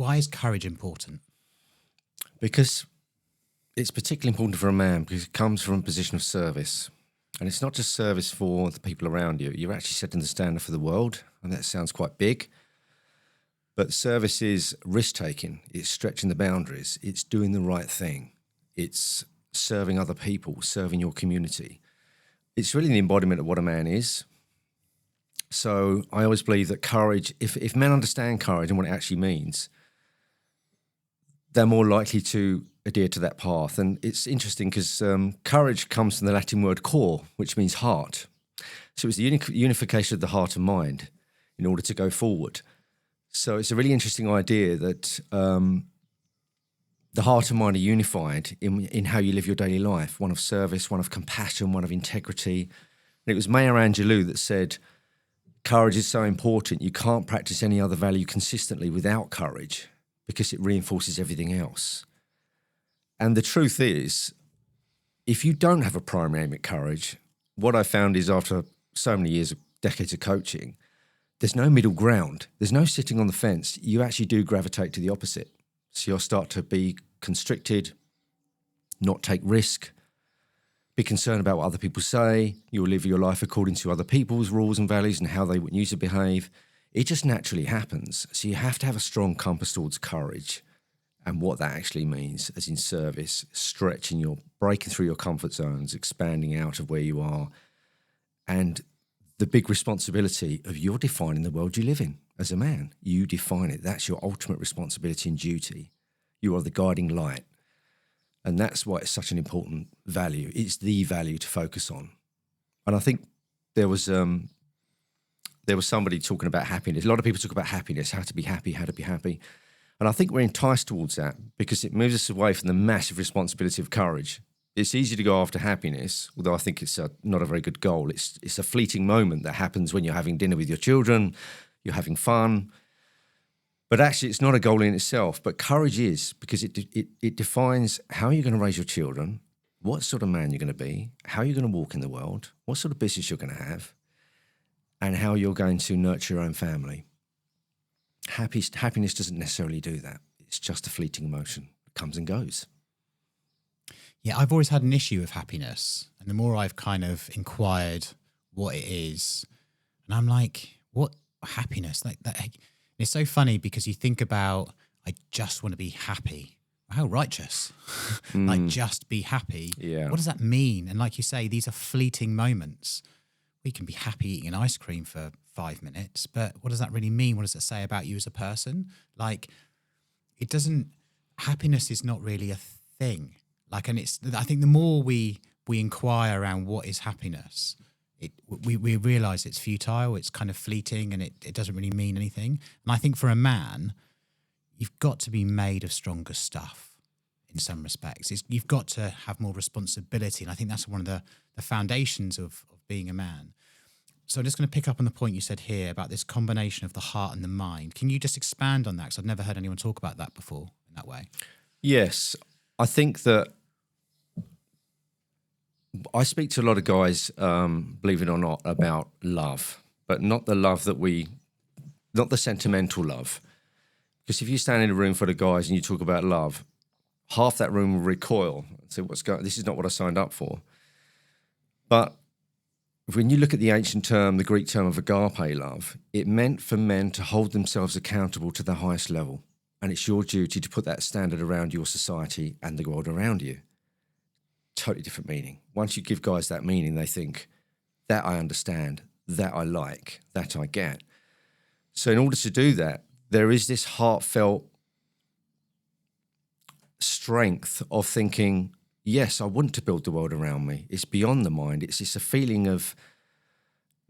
why is courage important? Because it's particularly important for a man because it comes from a position of service. And it's not just service for the people around you. You're actually setting the standard for the world. And that sounds quite big. But service is risk-taking. It's stretching the boundaries. It's doing the right thing. It's serving other people, serving your community. It's really the embodiment of what a man is. So I always believe that courage, if men understand courage and what it actually means, they're more likely to adhere to that path. And it's interesting because courage comes from the Latin word cor, which means heart. So it's the unification of the heart and mind in order to go forward. So it's a really interesting idea that the heart and mind are unified in how you live your daily life, one of service, one of compassion, one of integrity. And it was Maya Angelou that said, courage is so important, you can't practice any other value consistently without courage because it reinforces everything else. And the truth is, if you don't have a primary aim at courage, what I found is after so many years, decades of coaching, there's no middle ground. There's no sitting on the fence. You actually do gravitate to the opposite. So you'll start to be constricted, not take risk, be concerned about what other people say. You'll live your life according to other people's rules and values and how they want you to behave. It just naturally happens. So you have to have a strong compass towards courage and what that actually means as in service, breaking through your comfort zones, expanding out of where you are, and the big responsibility of you're defining the world you live in as a man. You define it. That's your ultimate responsibility and duty. You are the guiding light. And that's why it's such an important value. It's the value to focus on. And I think there was somebody talking about happiness. A lot of people talk about happiness, how to be happy, how to be happy. And I think we're enticed towards that because it moves us away from the massive responsibility of courage. It's easy to go after happiness, although I think it's not a very good goal. It's a fleeting moment that happens when you're having dinner with your children, you're having fun. But actually, it's not a goal in itself. But courage is, because it defines how you're going to raise your children, what sort of man you're going to be, how you're going to walk in the world, what sort of business you're going to have, and how you're going to nurture your own family. Happiness doesn't necessarily do that. It's just a fleeting emotion. It comes and goes. Yeah, I've always had an issue with happiness. And the more I've kind of inquired what it is, and I'm like, what happiness? Like that. It's so funny because you think about, I just want to be happy. How righteous. Like, just be happy. Yeah. What does that mean? And like you say, these are fleeting moments. We can be happy eating an ice cream for 5 minutes, but what does that really mean? What does it say about you as a person? Like, happiness is not really a thing. Like, and I think the more we inquire around what is happiness, we realize it's futile, it's kind of fleeting, and it doesn't really mean anything. And I think for a man, you've got to be made of stronger stuff in some respects. You've got to have more responsibility. And I think that's one of the foundations of being a man. So I'm just going to pick up on the point you said here about this combination of the heart and the mind. Can you just expand on that? Because I've never heard anyone talk about that before in that way. Yes. I think that I speak to a lot of guys, believe it or not, about love, but not the love not the sentimental love. Because if you stand in a room full of guys and you talk about love, half that room will recoil and say, this is not what I signed up for. But when you look at the ancient term, the Greek term of Agapē love, it meant for men to hold themselves accountable to the highest level. And it's your duty to put that standard around your society and the world around you. Totally different meaning. Once you give guys that meaning, they think, that I understand, that I like, that I get. So in order to do that, there is this heartfelt strength of thinking, yes, I want to build the world around me. It's beyond the mind. It's a feeling of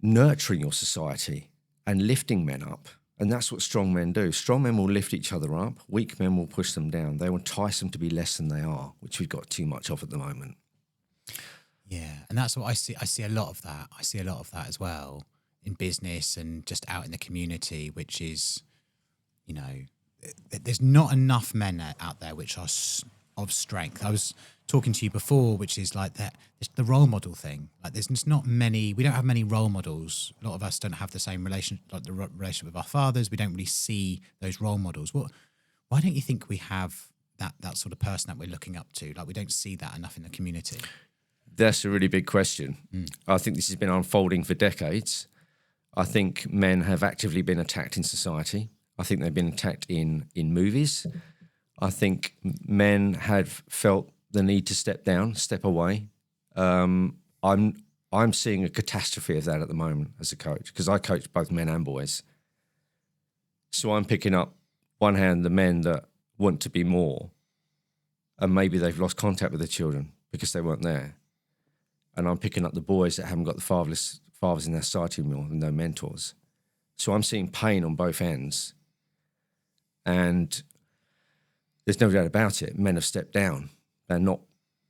nurturing your society and lifting men up. And that's what strong men do. Strong men will lift each other up. Weak men will push them down. They will entice them to be less than they are, which we've got too much of at the moment. Yeah, and that's what I see. I see a lot of that. I see a lot of that as well in business and just out in the community, which is, there's not enough men out there which are of strength. I was talking to you before, which is like that, it's the role model thing. Like there's just not many, we don't have many role models. A lot of us don't have the same relationship with our fathers. We don't really see those role models. What Why don't you think we have that sort of person that we're looking up to? Like, we don't see that enough in the community. That's a really big question. I think this has been unfolding for decades. I think men have actively been attacked in society. I think they've been attacked in movies. I think men have felt the need to step down, step away. I'm seeing a catastrophe of that at the moment as a coach, because I coach both men and boys. So I'm picking up, one hand, the men that want to be more, and maybe they've lost contact with their children because they weren't there. And I'm picking up the boys that haven't got the fathers in their society anymore and no mentors. So I'm seeing pain on both ends. And there's no doubt about it. Men have stepped down. They're not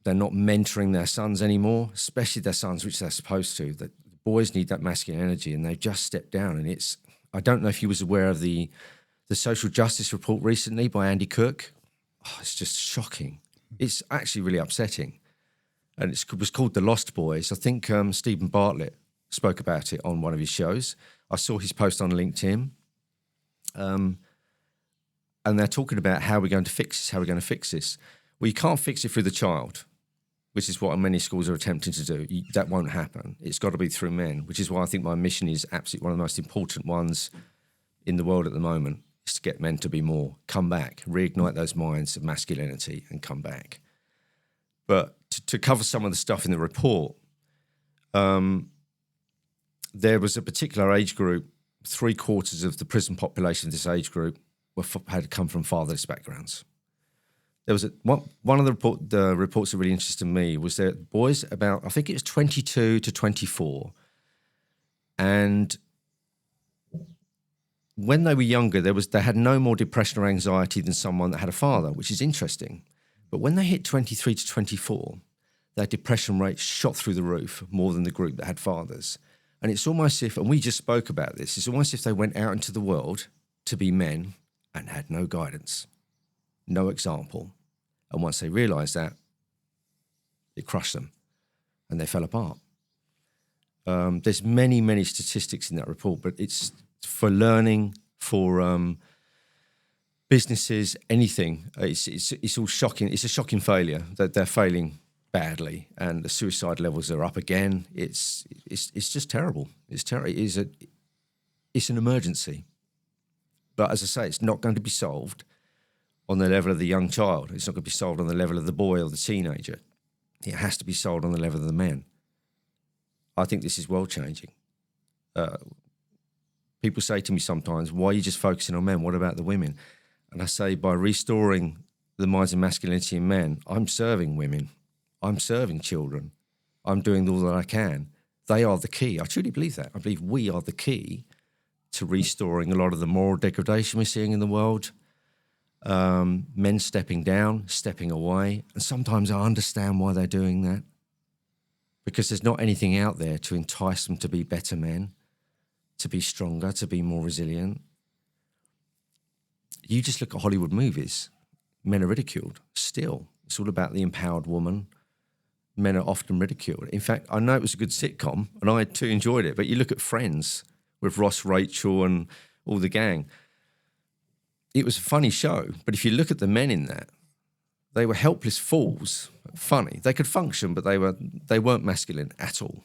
mentoring their sons anymore, especially their sons, which they're supposed to. The boys need that masculine energy, and they've just stepped down. And I don't know if you was aware of the social justice report recently by Andy Cook. Oh, it's just shocking. It's actually really upsetting. And it was called The Lost Boys. I think Stephen Bartlett spoke about it on one of his shows. I saw his post on LinkedIn. And they're talking about how we're going to fix this, Well, you can't fix it through the child, which is what many schools are attempting to do. That won't happen. It's got to be through men, which is why I think my mission is absolutely one of the most important ones in the world at the moment, is to get men to be more, come back, reignite those minds of masculinity and come back. But to cover some of the stuff in the report, there was a particular age group, 3/4 of the prison population of this age group had come from fatherless backgrounds. There was one of the reports that really interested me was that boys about, I think it was 22 to 24, and when they were younger, they had no more depression or anxiety than someone that had a father, which is interesting. But when they hit 23 to 24, their depression rate shot through the roof more than the group that had fathers. And it's almost if, and we just spoke about this, it's almost if they went out into the world to be men and had no guidance, no example. And once they realised that, it crushed them and they fell apart. There's many, many statistics in that report, but it's for learning, for businesses, anything. It's all shocking. It's a shocking failure that they're failing badly, and the suicide levels are up again. It's just terrible. It's terrible. It's an emergency. But as I say, it's not going to be solved on the level of the young child. It's not going to be solved on the level of the boy or the teenager. It has to be solved on the level of the men. I think this is world changing. People say to me sometimes, why are you just focusing on men? What about the women? And I say, by restoring the minds of masculinity in men, I'm serving women. I'm serving children. I'm doing all that I can. They are the key. I truly believe that. I believe we are the key to restoring a lot of the moral degradation we're seeing in the world. Men stepping down, stepping away. And sometimes I understand why they're doing that, because there's not anything out there to entice them to be better men, to be stronger, to be more resilient. You just look at Hollywood movies. Men are ridiculed still. It's all about the empowered woman. Men are often ridiculed. In fact, I know it was a good sitcom, and I too enjoyed it, but you look at Friends with Ross, Rachel, and all the gang. It was a funny show, but if you look at the men in that, they were helpless fools. Funny. They could function, but they weren't masculine at all.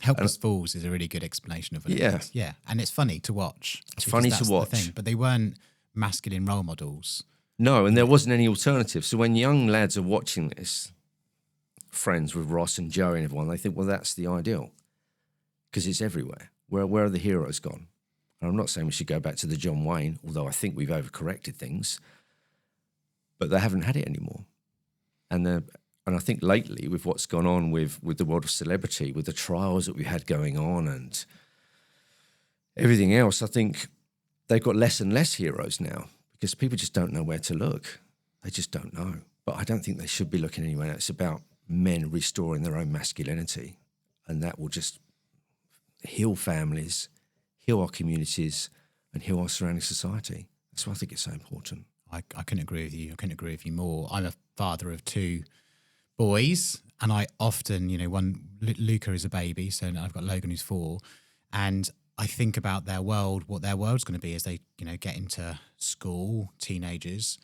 Helpless fools is a really good explanation of what it is. Yeah, and it's funny to watch. It's funny to watch. The thing, but they weren't masculine role models. No, and there wasn't any alternative. So when young lads are watching this, Friends with Ross and Joey and everyone, they think, well, that's the ideal, because it's everywhere. Where are the heroes gone? And I'm not saying we should go back to the John Wayne, although I think we've overcorrected things, but they haven't had it anymore. And I think lately, with what's gone on with the world of celebrity, with the trials that we've had going on and everything else, I think they've got less and less heroes now, because people just don't know where to look. They just don't know. But I don't think they should be looking anywhere. It's about men restoring their own masculinity, and that will just heal families, heal our communities, and heal our surrounding society. That's why I think it's so important. I couldn't agree with you. I couldn't agree with you more. I'm a father of 2 boys, and I often, when Luca is a baby, so I've got Logan who's 4, and I think about their world, what their world's going to be as they, get into school, teenagers.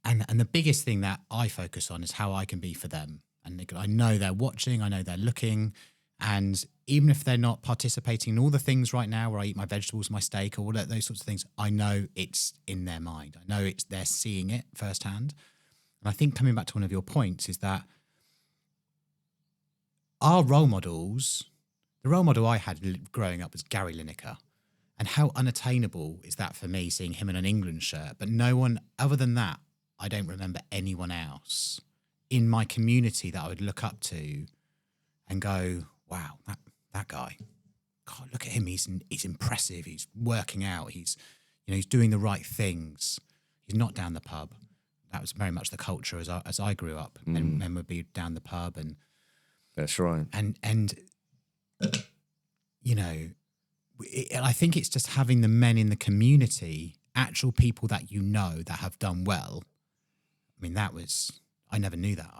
And the biggest thing that I focus on is how I can be for them. And I know they're watching, I know they're looking. And even if they're not participating in all the things right now where I eat my vegetables, my steak, or all those sorts of things, I know it's in their mind. I know they're seeing it firsthand. And I think coming back to one of your points is that our role models, the role model I had growing up was Gary Lineker. And how unattainable is that for me, seeing him in an England shirt? But no one, other than that, I don't remember anyone else in my community that I would look up to and go, wow, that guy, God, look at him. He's impressive. He's working out. He's doing the right things. He's not down the pub. That was very much the culture as I grew up. Men would be down the pub, and that's right. And I think it's just having the men in the community, actual people that that have done well. I mean, I never knew that.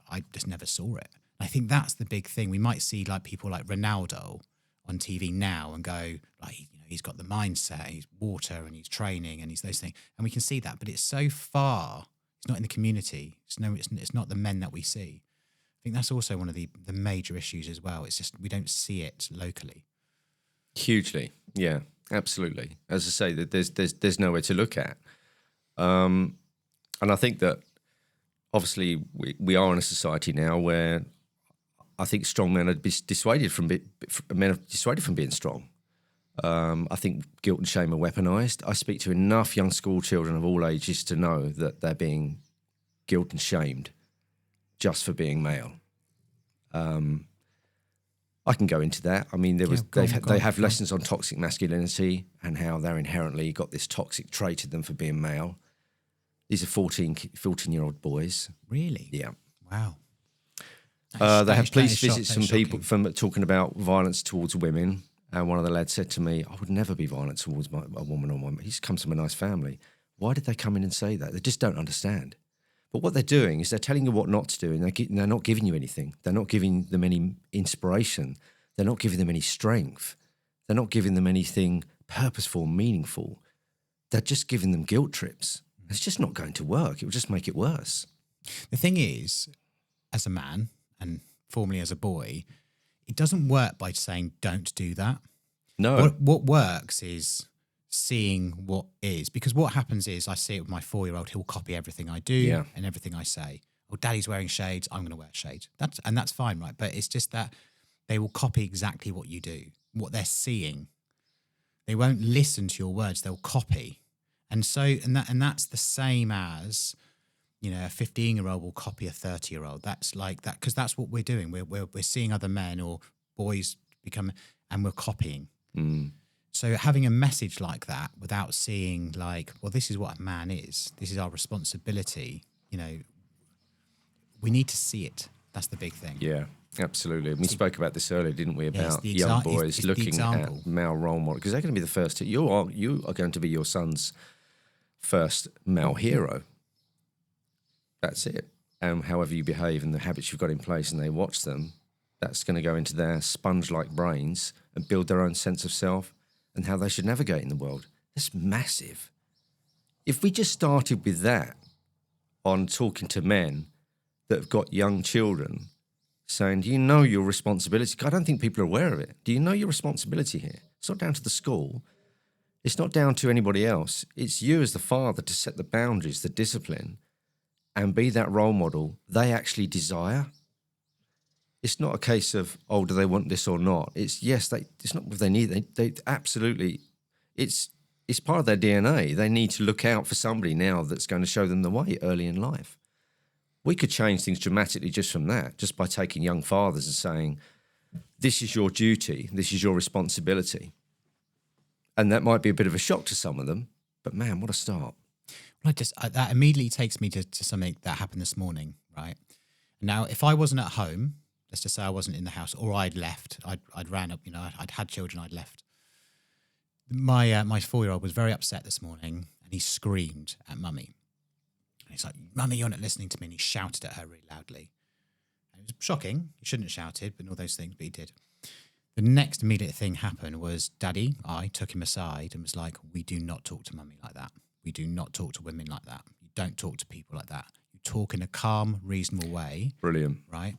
I just never saw it. I think that's the big thing. We might see like people like Ronaldo on TV now and go like, he's got the mindset, he's water and he's training and he's those things. And we can see that, but it's so far, it's not in the community. It's not the men that we see. I think that's also one of the major issues as well. It's just, we don't see it locally. Hugely. Yeah, absolutely. As I say, that there's nowhere to look at. And I think that obviously we are in a society now where I think strong men are dissuaded from being strong. I think guilt and shame are weaponized. I speak to enough young school children of all ages to know that they're being guilt and shamed just for being male. I can go into that. I mean, they have lessons on toxic masculinity and how they're inherently got this toxic trait in them for being male. These are 14-year-old boys. Really? Yeah. Wow. They have police visits from people from talking about violence towards women. And one of the lads said to me, I would never be violent towards a woman or one. He comes from a nice family. Why did they come in and say that? They just don't understand. But what they're doing is they're telling you what not to do, and they're not giving you anything. They're not giving them any inspiration. They're not giving them any strength. They're not giving them anything purposeful, meaningful. They're just giving them guilt trips. It's just not going to work. It will just make it worse. The thing is, as a man and formerly as a boy, it doesn't work by saying don't do that. No. What works is seeing what is, because what happens is I see it with my 4-year-old. He'll copy everything I do and everything I say. Oh, daddy's wearing shades, I'm going to wear shades. That's fine, right? But it's just that they will copy exactly what you do, what they're seeing. They won't listen to your words, they'll copy. And that's the same as, a 15-year-old will copy a 30-year-old. That's like that, because that's what we're doing. We're seeing other men or boys become, and we're copying. Mm. So having a message like that without seeing like, well, this is what a man is. This is our responsibility. We need to see it. That's the big thing. Yeah, absolutely. We spoke about this earlier, didn't we? About young boys looking at male role model, because they're going to be the first. You are going to be your son's first male hero. That's it. However you behave and the habits you've got in place, and they watch them, that's going to go into their sponge-like brains and build their own sense of self and how they should navigate in the world. That's massive. If we just started with that on talking to men that have got young children, saying, do you know your responsibility? I don't think people are aware of it. Do you know your responsibility here? It's not down to the school. It's not down to anybody else. It's you as the father to set the boundaries, the discipline, and be that role model they actually desire. It's not a case of, oh, do they want this or not? It's yes, it's not what they need. They absolutely, it's part of their DNA. They need to look out for somebody now that's going to show them the way early in life. We could change things dramatically just from that, just by taking young fathers and saying, this is your duty, this is your responsibility. And that might be a bit of a shock to some of them, but man, what a start. Well, that immediately takes me to something that happened this morning, right? Now, if I wasn't at home, let's just say I wasn't in the house, or I'd left, I'd ran up, I'd had children, I'd left. My 4-year-old was very upset this morning, and he screamed at mummy. And he's like, "Mummy, you're not listening to me," and he shouted at her really loudly. And it was shocking. He shouldn't have shouted, but all those things, but he did. The next immediate thing happened was I took him aside and was like, we do not talk to mummy like that. We do not talk to women like that. You don't talk to people like that. You talk in a calm, reasonable way. Brilliant. Right?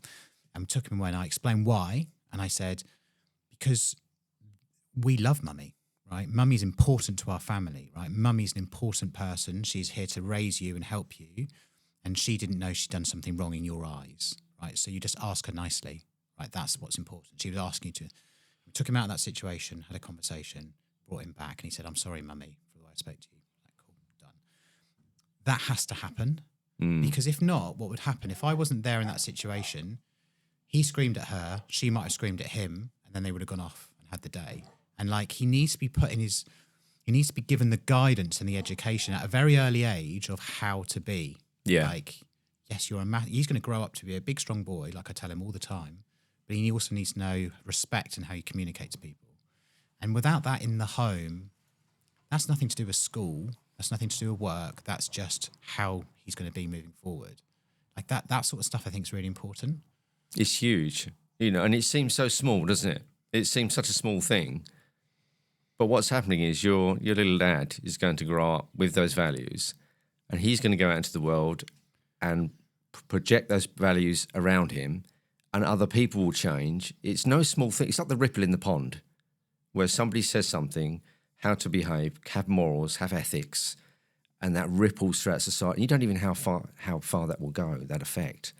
And we took him away and I explained why. And I said, because we love mummy, right? Mummy's important to our family, right? Mummy's an important person. She's here to raise you and help you. And she didn't know she'd done something wrong in your eyes, right? So you just ask her nicely, right? That's what's important. She was asking you to. We took him out of that situation, had a conversation, brought him back, and he said, I'm sorry, mummy, for the way I spoke to you. Like, cool, done. That has to happen, because if not, what would happen? If I wasn't there in that situation, he screamed at her, she might have screamed at him, and then they would have gone off and had the day. And like, he needs to be he needs to be given the guidance and the education at a very early age of how to be. Yeah. Like, yes, he's going to grow up to be a big, strong boy, like I tell him all the time. But he also needs to know respect and how you communicate to people. And without that in the home, that's nothing to do with school. That's nothing to do with work. That's just how he's going to be moving forward. Like that sort of stuff I think is really important. It's huge, and it seems so small, doesn't it? It seems such a small thing. But what's happening is your little lad is going to grow up with those values, and he's going to go out into the world and project those values around him, and other people will change. It's no small thing. It's like the ripple in the pond, where somebody says something, how to behave, have morals, have ethics, and that ripples throughout society. You don't even know how far that will go, that effect.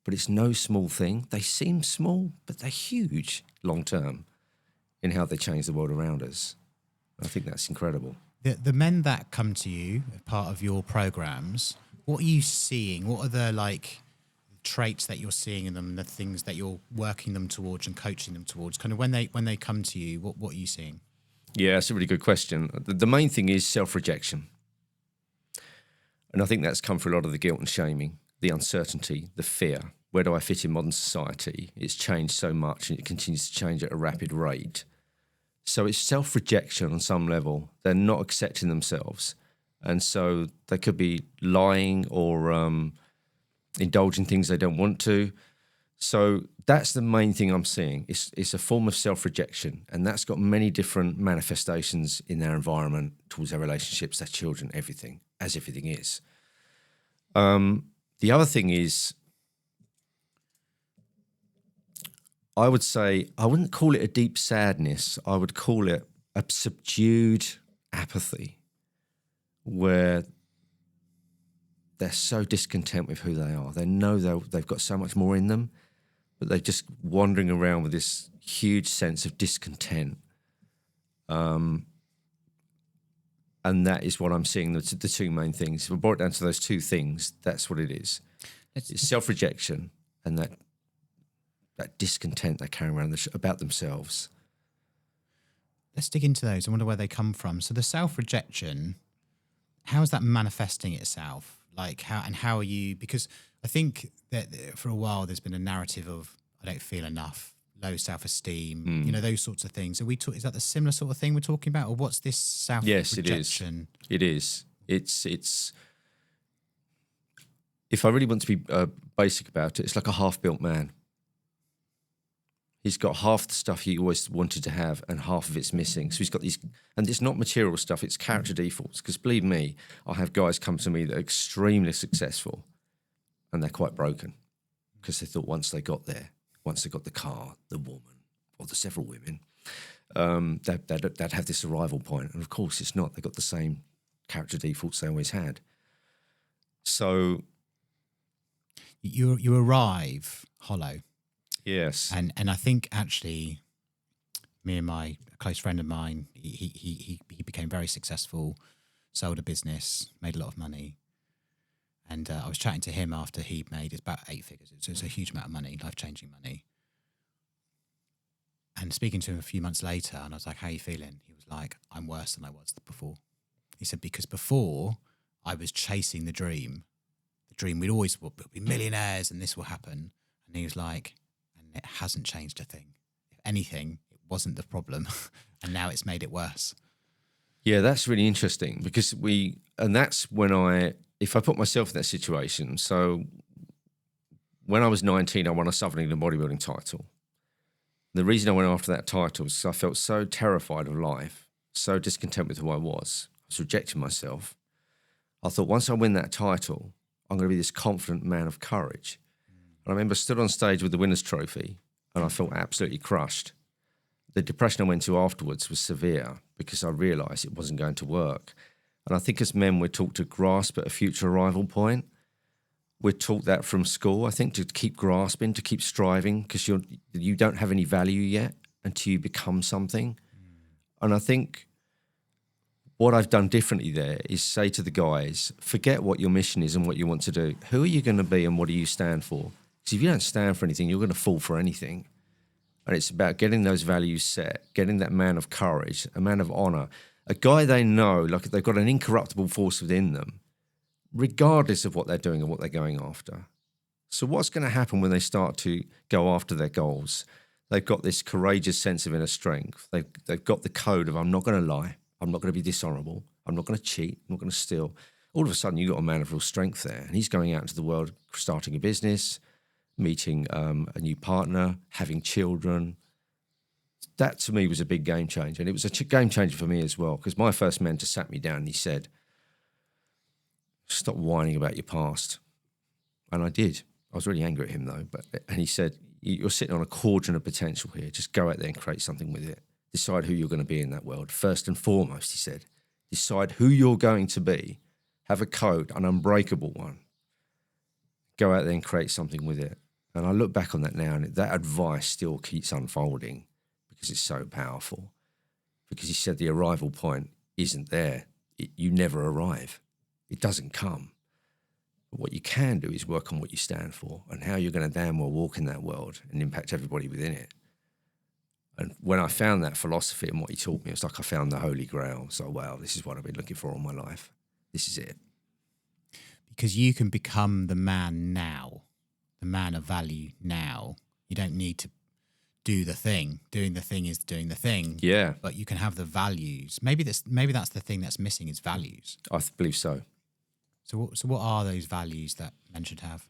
But it's no small thing. They seem small, but they're huge long term in how they change the world around us. I think that's incredible. The men that come to you as part of your programs, what are you seeing? What are the traits that you're seeing in them, the things that you're working them towards and coaching them towards? Kind of when they come to you, what are you seeing? Yeah, that's a really good question. The main thing is self-rejection. And I think that's come through a lot of the guilt and shaming, the uncertainty, the fear. Where do I fit in modern society? It's changed so much and it continues to change at a rapid rate. So it's self-rejection on some level. They're not accepting themselves. And so they could be lying or indulging things they don't want to. So that's the main thing I'm seeing. It's a form of self-rejection, and that's got many different manifestations in their environment, towards their relationships, their children, everything, as everything is. The other thing is, I would say, I wouldn't call it a deep sadness. I would call it a subdued apathy, where they're so discontent with who they are. They know they've got so much more in them, but they're just wandering around with this huge sense of discontent. And that is what I'm seeing, the two main things. If we brought it down to those two things, that's what it is. It's self-rejection and that discontent they carry around about themselves. Let's dig into those. I wonder where they come from. So the self-rejection, how is that manifesting itself? How are you? Because I think that for a while there's been a narrative of I don't feel enough, low self-esteem, those sorts of things. Is that the similar sort of thing we're talking about, or what's this self-rejection? Yes, it is. It's. If I really want to be basic about it, it's like a half-built man. He's got half the stuff he always wanted to have and half of it's missing. So he's got these, and it's not material stuff, it's character defaults. Because believe me, I have guys come to me that are extremely successful and they're quite broken because they thought once they got there, once they got the car, the woman, or the several women, they'd have this arrival point. And of course it's not. They've got the same character defaults they always had. So you arrive hollow. Yes. And I think actually me and a close friend of mine, he became very successful, sold a business, made a lot of money. And I was chatting to him after he'd made, it's about 8 figures. It's a huge amount of money, life-changing money. And speaking to him a few months later, and I was like, how are you feeling? He was like, I'm worse than I was before. He said, because before I was chasing the dream we'd always be millionaires and this will happen. And he was like, it hasn't changed a thing. If anything, it wasn't the problem, and now it's made it worse. Yeah, that's really interesting because that's when if I put myself in that situation. So when I was 19, I won a Southern England bodybuilding title. The reason I went after that title was because I felt so terrified of life, so discontent with who I was rejecting myself. I thought, once I win that title, I'm going to be this confident man of courage. And I remember I stood on stage with the winner's trophy and I felt absolutely crushed. The depression I went to afterwards was severe because I realised it wasn't going to work. And I think as men, we're taught to grasp at a future arrival point. We're taught that from school, I think, to keep grasping, to keep striving, because you don't have any value yet until you become something. And I think what I've done differently there is say to the guys, forget what your mission is and what you want to do. Who are you going to be and what do you stand for? Because if you don't stand for anything, you're going to fall for anything. And it's about getting those values set, getting that man of courage, a man of honour, a guy they know, like they've got an incorruptible force within them, regardless of what they're doing and what they're going after. So what's going to happen when they start to go after their goals? They've got this courageous sense of inner strength. They've got the code of, I'm not going to lie. I'm not going to be dishonourable. I'm not going to cheat. I'm not going to steal. All of a sudden, you've got a man of real strength there. And he's going out into the world, starting a business, meeting a new partner, having children. That, to me, was a big game changer. And it was a game changer for me as well, because my first mentor sat me down and he said, stop whining about your past. And I did. I was really angry at him, though. And he said, you're sitting on a cauldron of potential here. Just go out there and create something with it. Decide who you're going to be in that world. First and foremost, he said, decide who you're going to be. Have a code, an unbreakable one. Go out there and create something with it. And I look back on that now, and that advice still keeps unfolding because it's so powerful. Because he said the arrival point isn't there. You never arrive. It doesn't come. But what you can do is work on what you stand for and how you're going to damn well walk in that world and impact everybody within it. And when I found that philosophy and what he taught me, it's like I found the Holy Grail. So, wow, this is what I've been looking for all my life. This is it. Because you can become the man now, the man of value now. You don't need to do the thing. Doing the thing is doing the thing. Yeah. But you can have the values. Maybe that's the thing that's missing is values. I believe so. So what are those values that men should have?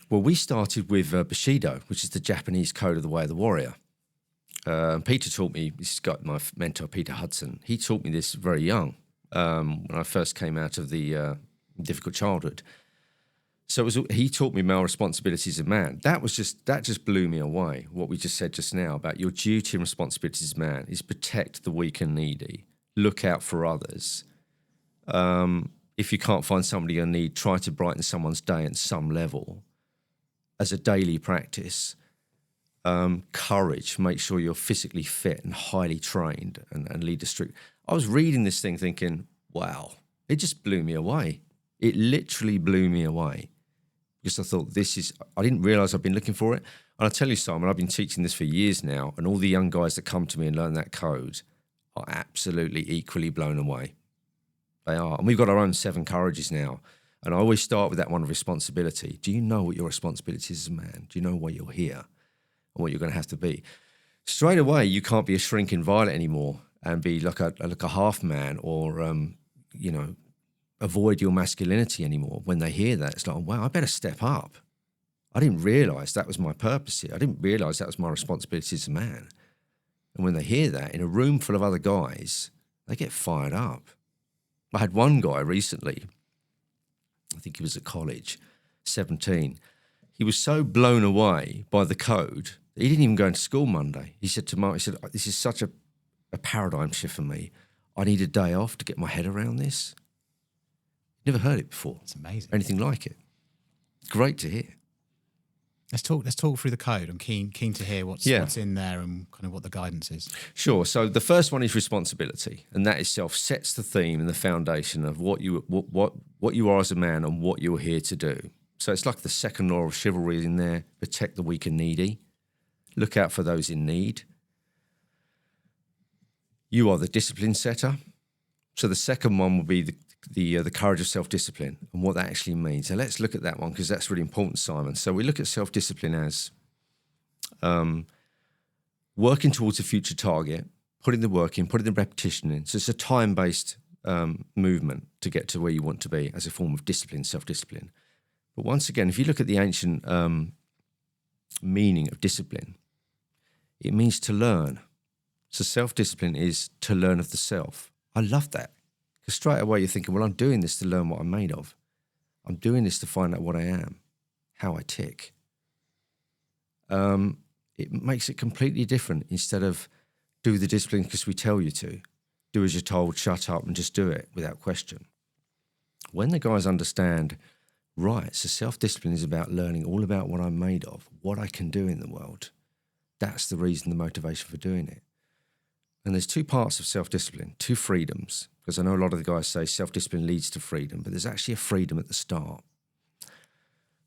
Well, we started with Bushido, which is the Japanese code of the way of the warrior. Peter taught me, this has got my mentor, Peter Hudson. He taught me this very young when I first came out of the difficult childhood. So he taught me male responsibilities as a man. That just blew me away. What we just said just now about your duty and responsibility as a man is protect the weak and needy. Look out for others. If you can't find somebody you need, try to brighten someone's day at some level as a daily practice. Courage, make sure you're physically fit and highly trained and lead a strict. I was reading this thing thinking, wow, it just blew me away. It literally blew me away because I thought I didn't realise I've been looking for it. And I tell you, Simon, I've been teaching this for years now, and all the young guys that come to me and learn that code are absolutely equally blown away. They are. And we've got our own 7 courages now. And I always start with that one of responsibility. Do you know what your responsibility is as a man? Do you know why you're here? And what you're going to have to be. Straight away, you can't be a shrinking violet anymore and be like a half man or avoid your masculinity anymore. When they hear that, it's like, wow, I better step up. I didn't realise that was my purpose here. I didn't realise that was my responsibility as a man. And when they hear that in a room full of other guys, they get fired up. I had one guy recently, I think he was at college, 17. He was so blown away by the code that he didn't even go into school Monday. He said to Mark, this is such a paradigm shift for me. I need a day off to get my head around this. Never heard it before. It's amazing. Anything like it. Great to hear. Let's talk through the code. I'm keen to hear what's in there and kind of what the guidance is. Sure. So the first one is responsibility, and that itself sets the theme and the foundation of what you are as a man and what you're here to do. So it's like the second law of chivalry in there: protect the weak and needy, look out for those in need. You are the discipline setter. So the second one will be the courage of self-discipline and what that actually means. So let's look at that one because that's really important, Simon. So we look at self-discipline as working towards a future target, putting the work in, putting the repetition in. So it's a time-based movement to get to where you want to be as a form of discipline, self-discipline. But once again, if you look at the ancient meaning of discipline, It means to learn. So self-discipline is to learn of the self. I love that. Because straight away you're thinking, well, I'm doing this to learn what I'm made of. I'm doing this to find out what I am, how I tick. It makes it completely different. Instead of do the discipline because we tell you to, do as you're told, shut up and just do it without question. When the guys understand, right, so self-discipline is about learning all about what I'm made of, what I can do in the world. That's the reason, the motivation for doing it. And there's two parts of self-discipline, two freedoms, because I know a lot of the guys say self-discipline leads to freedom, but there's actually a freedom at the start.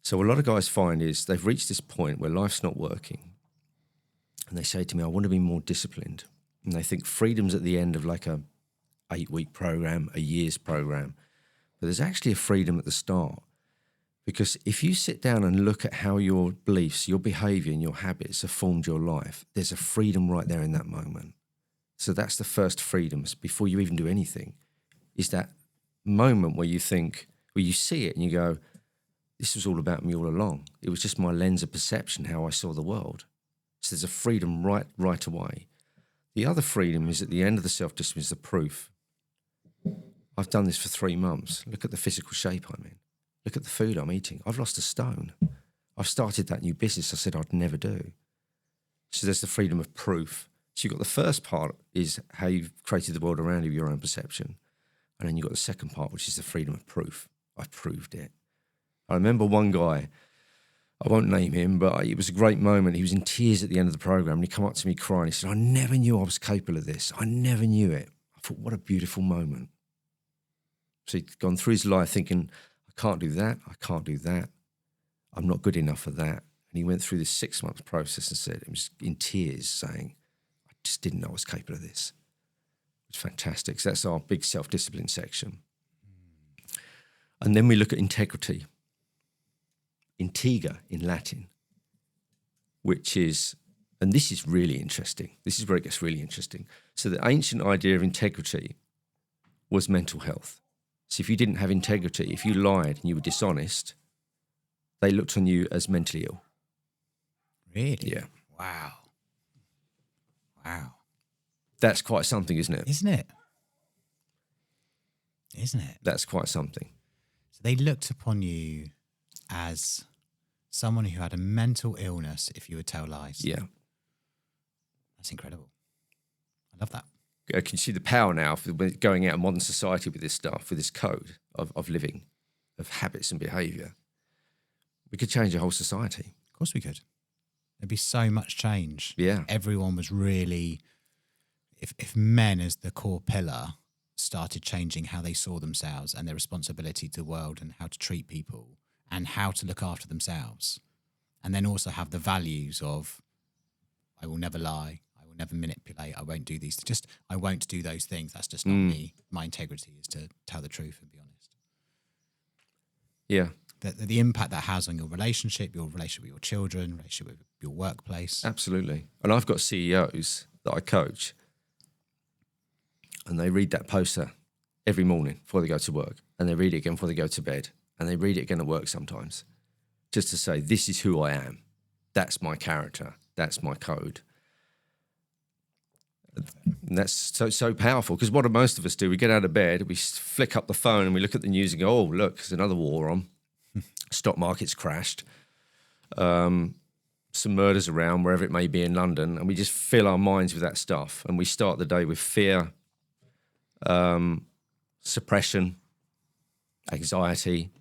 So a lot of guys find is they've reached this point where life's not working, and they say to me, I want to be more disciplined. And they think freedom's at the end of like a 8-week program, a year's program. But there's actually a freedom at the start. Because if you sit down and look at how your beliefs, your behavior and your habits have formed your life, there's a freedom right there in that moment. So that's the first freedoms before you even do anything, is that moment where you think, where you see it and you go, this was all about me all along. It was just my lens of perception, how I saw the world. So there's a freedom right away. The other freedom is at the end of the self-discipline is the proof. I've done this for 3 months. Look at the physical shape I'm in. Look at the food I'm eating. I've lost a stone. I've started that new business I said I'd never do. So there's the freedom of proof. So you've got the first part is how you've created the world around you, your own perception. And then you've got the second part, which is the freedom of proof. I've proved it. I remember one guy, I won't name him, but it was a great moment. He was in tears at the end of the program and he came up to me crying. He said, I never knew I was capable of this. I never knew it. I thought, what a beautiful moment. So he'd gone through his life thinking, I can't do that. I can't do that. I'm not good enough for that. And he went through this 6-month process and said, he was in tears saying, I just didn't know I was capable of this. It's fantastic. So that's our big self-discipline section. And then we look at integrity. Integer in Latin, which is, and this is really interesting. This is where it gets really interesting. So the ancient idea of integrity was mental health. So if you didn't have integrity, if you lied and you were dishonest, they looked on you as mentally ill. Really? Yeah. Wow. Wow. That's quite something, isn't it? Isn't it? Isn't it? That's quite something. So they looked upon you as someone who had a mental illness if you would tell lies. Yeah. That's incredible. I love that. Can you see the power now of going out in modern society with this stuff, with this code of living, of habits and behaviour? We could change a whole society. Of course we could. There'd be so much change. Yeah. Everyone was really, if men as the core pillar started changing how they saw themselves and their responsibility to the world and how to treat people and how to look after themselves, and then also have the values of, I will never lie, I will never manipulate, I won't do these, I won't do those things. That's just not me. My integrity is to tell the truth and be honest. Yeah. The impact that has on your relationship with your children, relationship with your workplace. Absolutely. And I've got CEOs that I coach and they read that poster every morning before they go to work, and they read it again before they go to bed, and they read it again at work sometimes, just to say, this is who I am. That's my character. That's my code. And that's so powerful, because what do most of us do? We get out of bed, we flick up the phone and we look at the news and go, oh, look, there's another war on. Stock market's crashed. Some murders around, wherever it may be in London, and we just fill our minds with that stuff. And we start the day with fear, suppression, anxiety,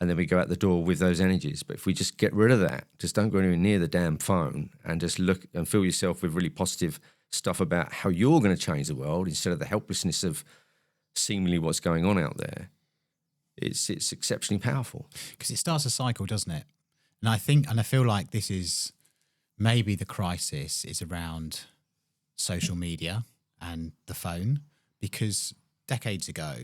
and then we go out the door with those energies. But if we just get rid of that, just don't go anywhere near the damn phone and just look and fill yourself with really positive stuff about how you're going to change the world instead of the helplessness of seemingly what's going on out there, it's exceptionally powerful. Because it starts a cycle, doesn't it? And I feel like this is maybe the crisis is around social media and the phone, because decades ago,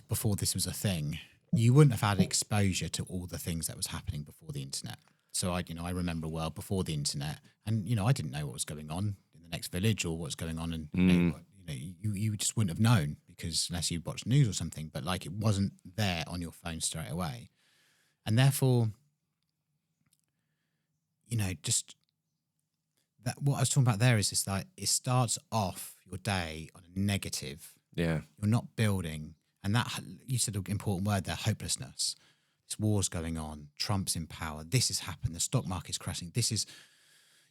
before this was a thing, you wouldn't have had exposure to all the things that was happening before the internet. So I remember a world before the internet, and I didn't know what was going on in the next village or what's going on, and you just wouldn't have known, because unless you watched news or something. But like, it wasn't there on your phone straight away, and therefore, just what I was talking about there is this, like, it starts off your day on a negative. Yeah. You're not building. And that, you said an important word there, hopelessness. This war's going on. Trump's in power. This has happened. The stock market's crashing. This is,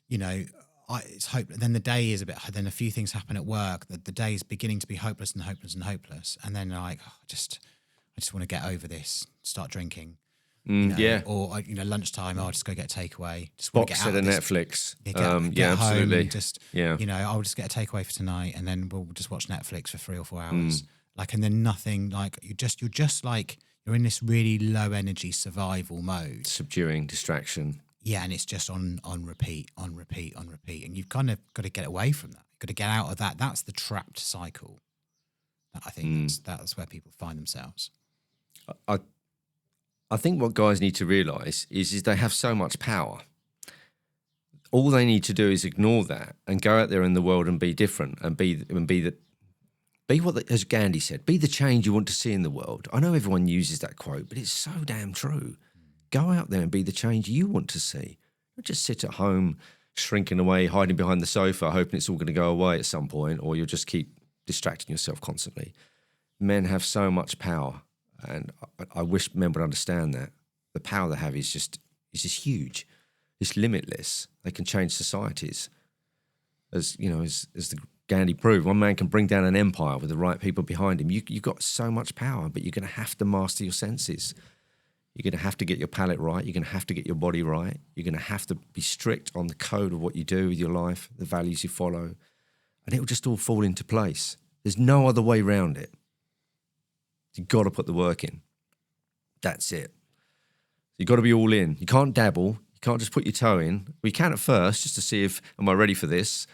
it's hope. Then the day is then a few things happen at work. The day is beginning to be hopeless and hopeless and hopeless. And then like, I just want to get over this, start drinking. Yeah. Or lunchtime, I'll just go get a takeaway. Just want to Box get out set of of this. Netflix. Get Yeah, home absolutely. and just, Yeah. I'll just get a takeaway for tonight, and then we'll just watch Netflix for 3 or 4 hours. Like, and then nothing, like, you're just like, you're in this really low energy survival mode. Subduing, distraction. Yeah, and it's just on repeat, on repeat, on repeat. And you've kind of got to get away from that. You've got to get out of that. That's the trapped cycle. I think that's where people find themselves. I think what guys need to realise is they have so much power. All they need to do is ignore that and go out there in the world and be different and be what, as Gandhi said, be the change you want to see in the world. I know everyone uses that quote, but it's so damn true. Go out there and be the change you want to see. Don't just sit at home, shrinking away, hiding behind the sofa, hoping it's all going to go away at some point, or you'll just keep distracting yourself constantly. Men have so much power, and I wish men would understand that. The power they have is just huge. It's limitless. They can change societies. As the Gandhi proved, one man can bring down an empire with the right people behind him. You've got so much power, but you're going to have to master your senses. You're going to have to get your palate right. You're going to have to get your body right. You're going to have to be strict on the code of what you do with your life, the values you follow, and it will just all fall into place. There's no other way around it. You've got to put the work in. That's it. You've got to be all in. You can't dabble. You can't just put your toe in. We can at first, just to see if, am I ready for this?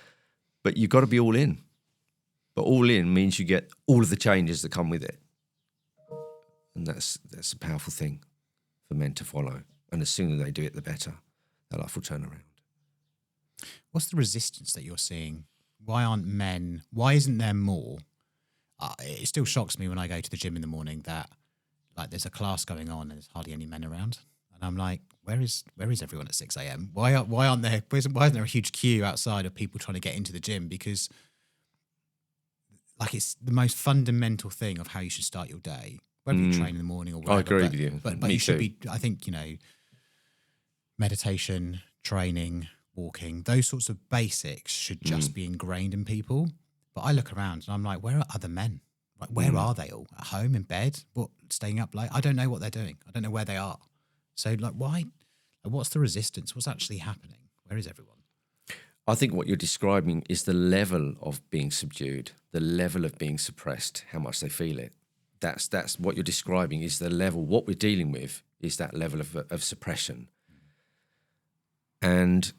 But you've got to be all in. But all in means you get all of the changes that come with it. And that's a powerful thing for men to follow. And the sooner they do it, the better. Their life will turn around. What's the resistance that you're seeing? Why isn't there more? It still shocks me when I go to the gym in the morning that, like, there's a class going on and there's hardly any men around. And I'm like, where is everyone at 6 a.m.? Why isn't there a huge queue outside of people trying to get into the gym? Because, like, it's the most fundamental thing of how you should start your day, whether you train in the morning or whatever. I agree with you. But Me you should too. be, I think, meditation, training, walking, those sorts of basics should just be ingrained in people. But I look around and I'm like, where are other men? Like, where are they all? At home, in bed? What, staying up late? I don't know what they're doing. I don't know where they are. So, like, why? What's the resistance? What's actually happening? Where is everyone? I think what you're describing is the level of being subdued, the level of being suppressed, how much they feel it. That's what you're describing is the level. What we're dealing with is that level of suppression. And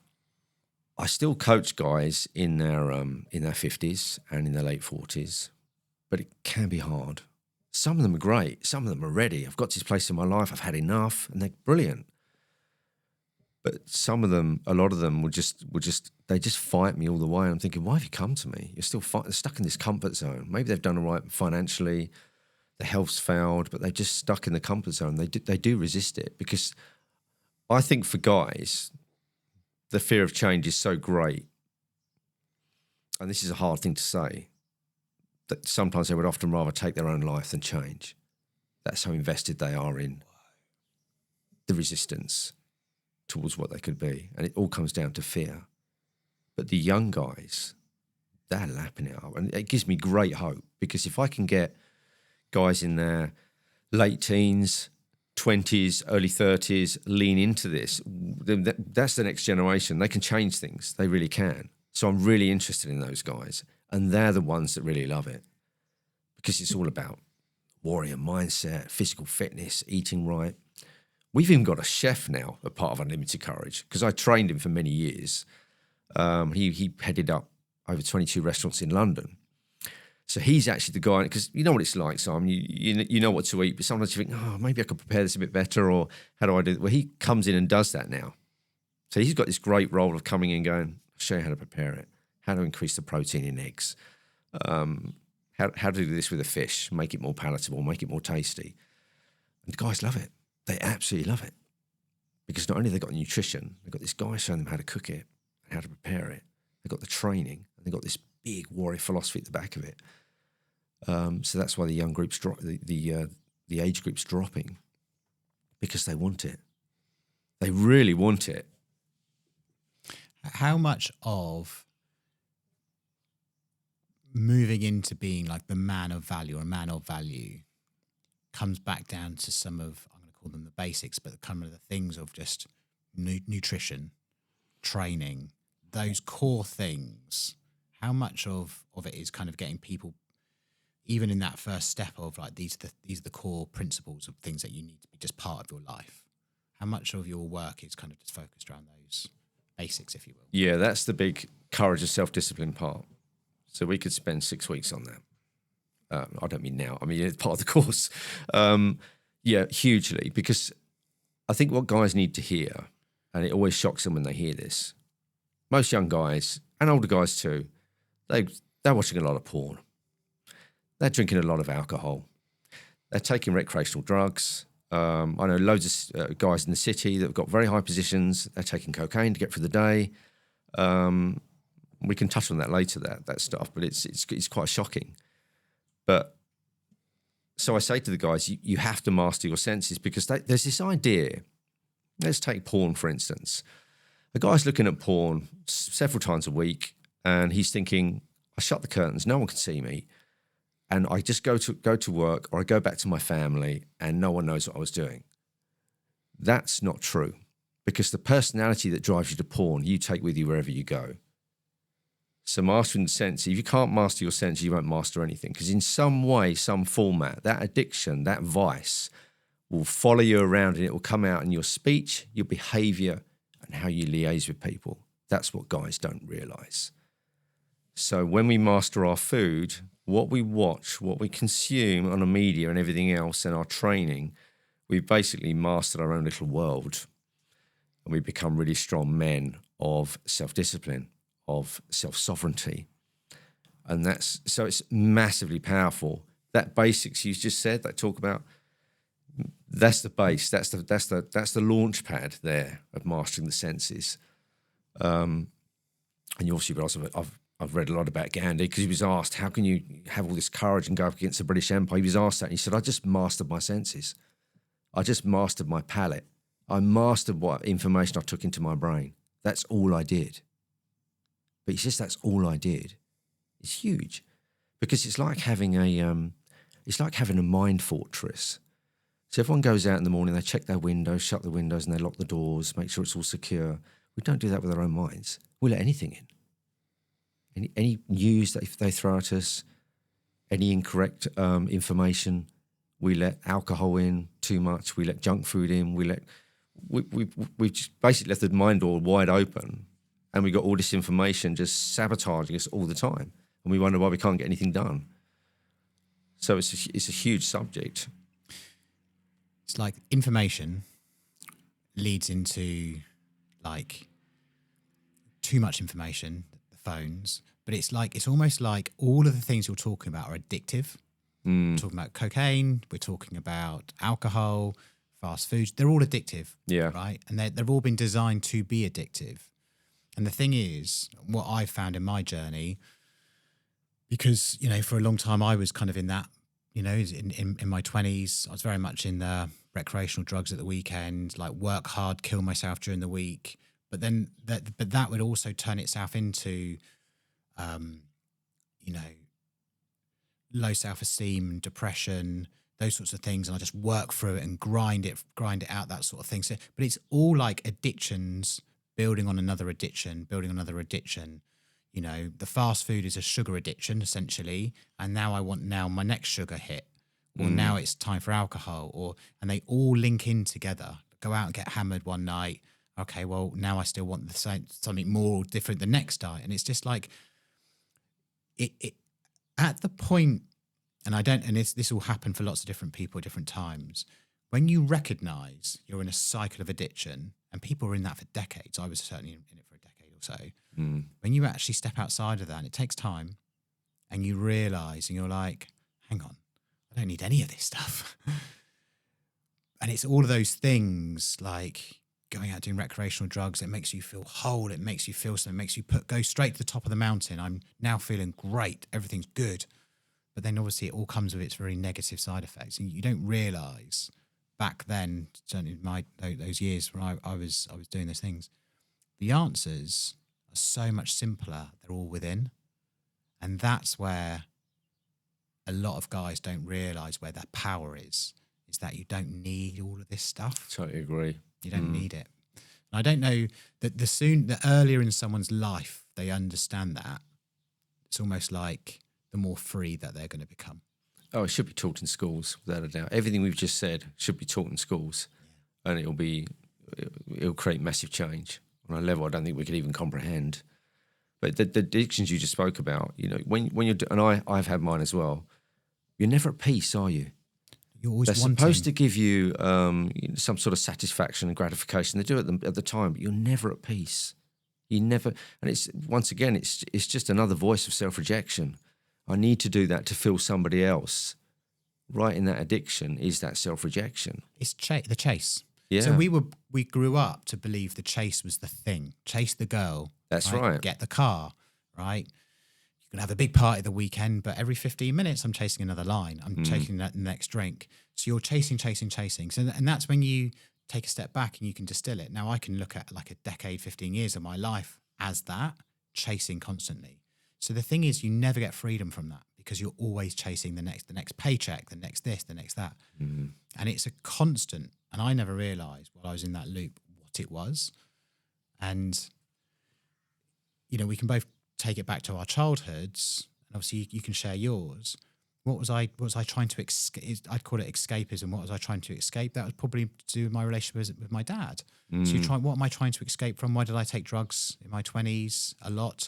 I still coach guys in their 50s and in their late 40s, but it can be hard. Some of them are great. Some of them are ready. I've got to this place in my life. I've had enough, and they're brilliant. But some of them, a lot of them, they just fight me all the way. I'm thinking, why have you come to me? You're still stuck in this comfort zone. Maybe they've done all right financially, the health's failed, but they're just stuck in the comfort zone. They do resist it because I think for guys, the fear of change is so great. And this is a hard thing to say, that sometimes they would often rather take their own life than change. That's how invested they are in the resistance towards what they could be. And it all comes down to fear. But the young guys, they're lapping it up. And it gives me great hope because if I can get guys in their late teens, 20s, early 30s lean into this, then that's the next generation. They can change things. They really can. So I'm really interested in those guys. And they're the ones that really love it because it's all about warrior mindset, physical fitness, eating right. We've even got a chef now, a part of Unlimited Courage, because I trained him for many years. He headed up over 22 restaurants in London. So he's actually the guy, because you know what it's like, Simon. You know what to eat, but sometimes you think, oh, maybe I could prepare this a bit better, or how do I do it? Well, he comes in and does that now. So he's got this great role of coming in and going, I'll show you how to prepare it, how to increase the protein in eggs, how to do this with a fish, make it more palatable, make it more tasty. And the guys love it. They absolutely love it. Because not only have they got nutrition, they've got this guy showing them how to cook it, how to prepare it. They've got the training, and they've got this big warrior philosophy at the back of it. So that's why the young groups drop, the age group's dropping, because they want it. They really want it. How much of moving into being like the man of value or a man of value comes back down to some of, I'm going to call them the basics, but kind of the things of just nutrition, training, those core things? How much of it is kind of getting people, even in that first step of like, these are the core principles of things that you need to be just part of your life? How much of your work is kind of just focused around those basics, if you will? Yeah, that's the big courage and self-discipline part. So we could spend 6 weeks on that. I don't mean now. I mean, it's part of the course. Yeah, hugely, because I think what guys need to hear, and it always shocks them when they hear this, most young guys, and older guys too, they're watching a lot of porn. They're drinking a lot of alcohol. They're taking recreational drugs. I know loads of guys in the city that have got very high positions. They're taking cocaine to get through the day. We can touch on that later, that stuff, but it's quite shocking. But so I say to the guys, you have to master your senses, because there's this idea. Let's take porn, for instance. A guy's looking at porn several times a week, and he's thinking, I shut the curtains, no one can see me, and I just go to work, or I go back to my family, and no one knows what I was doing. That's not true, because the personality that drives you to porn, you take with you wherever you go. So mastering the sense, if you can't master your sense, you won't master anything, because in some way, some format, that addiction, that vice will follow you around, and it will come out in your speech, your behavior, and how you liaise with people. That's what guys don't realize. So when we master our food, what we watch, what we consume on the media and everything else, and our training, we've basically mastered our own little world, and we become really strong men of self-discipline, of self-sovereignty. And so it's massively powerful. That basics you just said, that talk about, that's the base. That's the launch pad there of mastering the senses. And you obviously realize I've read a lot about Gandhi, because he was asked, how can you have all this courage and go up against the British Empire? He was asked that, and he said, I just mastered my senses. I just mastered my palate. I mastered what information I took into my brain. That's all I did. But he says that's all I did. It's huge, because it's like having a mind fortress. So everyone goes out in the morning, they check their windows, shut the windows, and they lock the doors, make sure it's all secure. We don't do that with our own minds. We let anything in. Any news that they throw at us, any incorrect information, we let alcohol in too much, we let junk food in, we've just basically left the mind door wide open, and we got all this information just sabotaging us all the time, and we wonder why we can't get anything done. So it's a huge subject. It's like information leads into like too much information, the phones, but it's almost like all of the things you're talking about are addictive. We're talking about cocaine, we're talking about alcohol, fast foods, they're all addictive. Yeah. Right? And they've all been designed to be addictive. And the thing is, what I've found in my journey, because, for a long time I was kind of in that, in my 20s, I was very much in the recreational drugs at the weekend, like work hard, kill myself during the week. But then that would also turn itself into, low self-esteem, depression, those sorts of things. And I just work through it and grind it out, that sort of thing. So, but it's all like addictions, building on another addiction, the fast food is a sugar addiction essentially. And now I want my next sugar hit, or now it's time for alcohol, and they all link in together. Go out and get hammered one night. Okay, well now I still want something more different the next night. And it's just like, it at the point, and this will happen for lots of different people at different times, when you recognize you're in a cycle of addiction, and people are in that for decades. I was certainly in it for a decade or so. When you actually step outside of that, and it takes time, and you realize, and you're like, hang on, I don't need any of this stuff. And it's all of those things like going out doing recreational drugs. It makes you feel whole. It makes you feel something. It makes you go straight to the top of the mountain. I'm now feeling great. Everything's good. But then obviously it all comes with its very negative side effects. And you don't realise back then, certainly in those years when I was doing those things, the answers are so much simpler. They're all within. And that's where a lot of guys don't realise where their power is that you don't need all of this stuff. Totally agree. You don't need it. And I don't know that the earlier in someone's life they understand that, it's almost like the more free that they're going to become. Oh, it should be taught in schools, without a doubt. Everything we've just said should be taught in schools, and it'll create massive change on a level I don't think we could even comprehend. But the addictions you just spoke about, you know, when you're, and I've had mine as well, you're never at peace, are you? You're always They're wanting. supposed to give you some sort of satisfaction and gratification. They do it at the time, but you're never at peace. You never, and it's once again, it's just another voice of self-rejection. I need to do that to feel somebody else. Right in that addiction is that self-rejection. It's the chase. Yeah. So we grew up to believe the chase was the thing. Chase the girl. That's right. Get the car, right? You can have a big party the weekend, but every 15 minutes I'm chasing another line. I'm chasing that next drink. So you're chasing. So, and that's when you take a step back and you can distill it. Now I can look at like a decade, 15 years of my life as that, chasing constantly. So the thing is, you never get freedom from that because you're always chasing the next paycheck, the next this, the next that. And it's a constant. And I never realized while I was in that loop what it was. And, you know, we can both take it back to our childhoods, and obviously you can share yours. What was I trying to escape? I'd call it escapism. What was I trying to escape? That was probably to do with my relationship with my dad. So what am I trying to escape from? Why did I take drugs in my 20s a lot?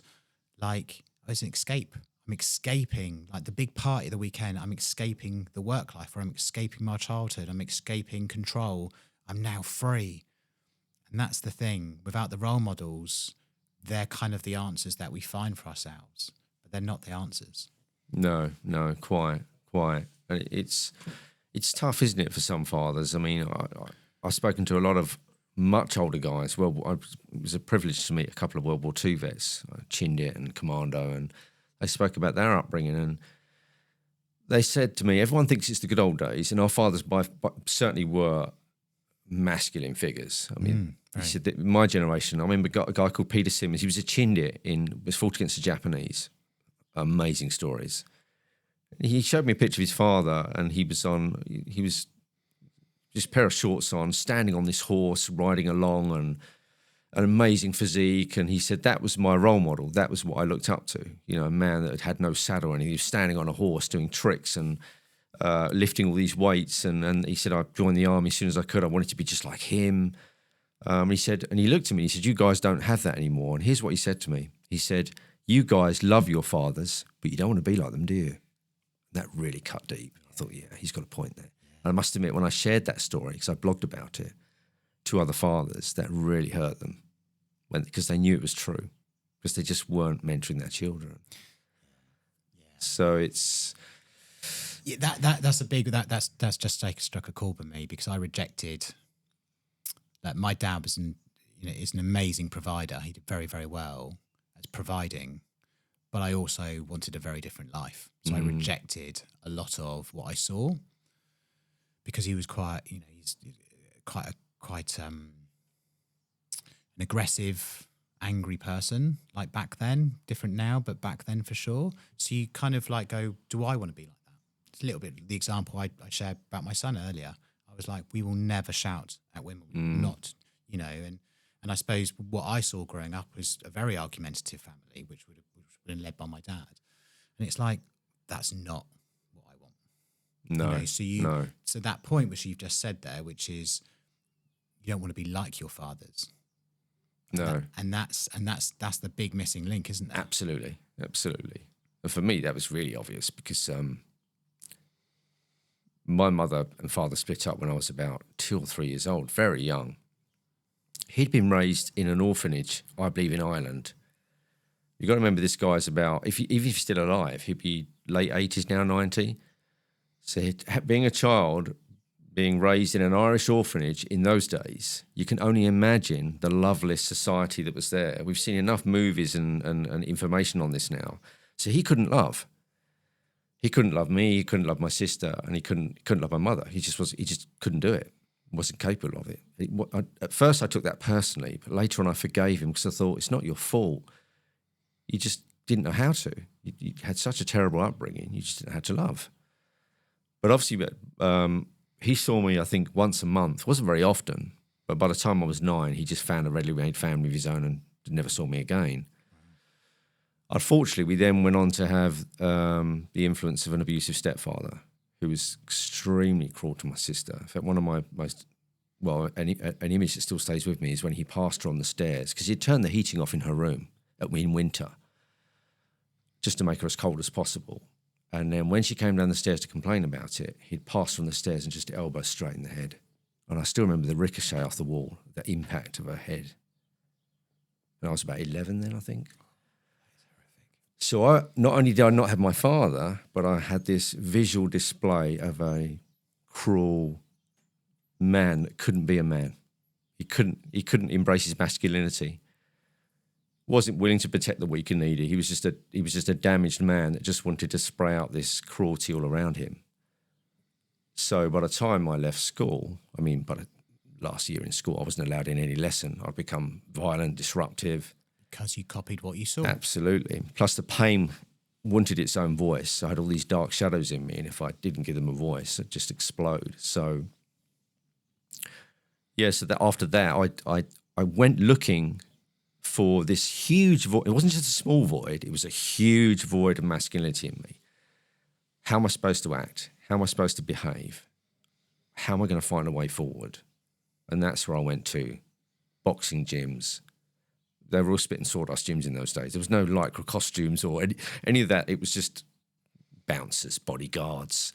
Like, it's an escape. I'm escaping, like the big party of the weekend. I'm escaping the work life, or I'm escaping my childhood. I'm escaping control. I'm now free. And that's the thing. Without the role models, they're kind of the answers that we find for ourselves, but they're not the answers. No, quite. And it's tough, isn't it, for some fathers? I mean, I've spoken to a lot of much older guys. Well, it was a privilege to meet a couple of World War II vets, Chindit and Commando, and they spoke about their upbringing. And they said to me, everyone thinks it's the good old days, and our fathers certainly were masculine figures. I mean, he said that my generation, I remember a guy called Peter Simmons. He was a Chindit was fought against the Japanese. Amazing stories. He showed me a picture of his father, and he was just a pair of shorts on, standing on this horse, riding along, and an amazing physique. And he said that was my role model. That was what I looked up to. You know, a man that had no saddle, and he was standing on a horse doing tricks and lifting all these weights. And he said, I joined the army as soon as I could. I wanted to be just like him. He said, and he looked at me, he said, you guys don't have that anymore. And here's what he said to me. He said, you guys love your fathers, but you don't want to be like them, do you? That really cut deep. I thought, yeah, he's got a point there. And I must admit, when I shared that story, because I blogged about it, to other fathers, that really hurt them because they knew it was true, because they just weren't mentoring their children. Yeah. So it's... Yeah, that's a big... That's just like struck a chord with me, because I rejected... That my dad was is an amazing provider. He did very, very well at providing, but I also wanted a very different life. So I rejected a lot of what I saw, because he was quite, he's quite an aggressive, angry person. Like back then, different now, but back then for sure. So you kind of like go, do I want to be like that? It's a little bit the example I shared about my son earlier. I was like, we will never shout at women. We will not, and I suppose what I saw growing up was a very argumentative family, which would have been led by my dad. And it's like, that's not what I want. No. So that point which you've just said there, which is you don't want to be like your fathers. No. And that's the big missing link, isn't it? Absolutely. And for me, that was really obvious, because my mother and father split up when I was about 2 or 3 years old, very young. He'd been raised in an orphanage, I believe, in Ireland. You've got to remember, this guy's about, if he's still alive, he'd be late 80s now, 90. So being a child, being raised in an Irish orphanage in those days, you can only imagine the loveless society that was there. We've seen enough movies and information on this now. So he couldn't love. He couldn't love me, he couldn't love my sister, and he couldn't love my mother. He just couldn't do it. Wasn't capable of it. At first I took that personally, but later on I forgave him because I thought, it's not your fault. You just didn't know how to. You had such a terrible upbringing, you just didn't know how to love. But obviously, he saw me, I think, once a month. It wasn't very often, but by the time I was 9, he just found a readily made family of his own and never saw me again. Unfortunately, we then went on to have the influence of an abusive stepfather who was extremely cruel to my sister. In fact, one of my most, an image that still stays with me is when he passed her on the stairs, because he'd turned the heating off in her room in winter just to make her as cold as possible. And then when she came down the stairs to complain about it, he'd pass her on the stairs and just elbow straight in the head. And I still remember the ricochet off the wall, the impact of her head. And I was about 11 then, I think. So not only did I not have my father, but I had this visual display of a cruel man that couldn't be a man. He couldn't embrace his masculinity. Wasn't willing to protect the weak and needy. He was just a damaged man that just wanted to spray out this cruelty all around him. So by the time I left school, by the last year in school, I wasn't allowed in any lesson. I'd become violent, disruptive. Because you copied what you saw. Absolutely. Plus the pain wanted its own voice. I had all these dark shadows in me, and if I didn't give them a voice, it'd just explode. So, yeah, so that after that, I went looking for this huge void. It wasn't just a small void. It was a huge void of masculinity in me. How am I supposed to act? How am I supposed to behave? How am I going to find a way forward? And that's where I went to boxing gyms. They were all spit and sawdust gyms in those days. There was no lycra costumes or any of that. It was just bouncers, bodyguards,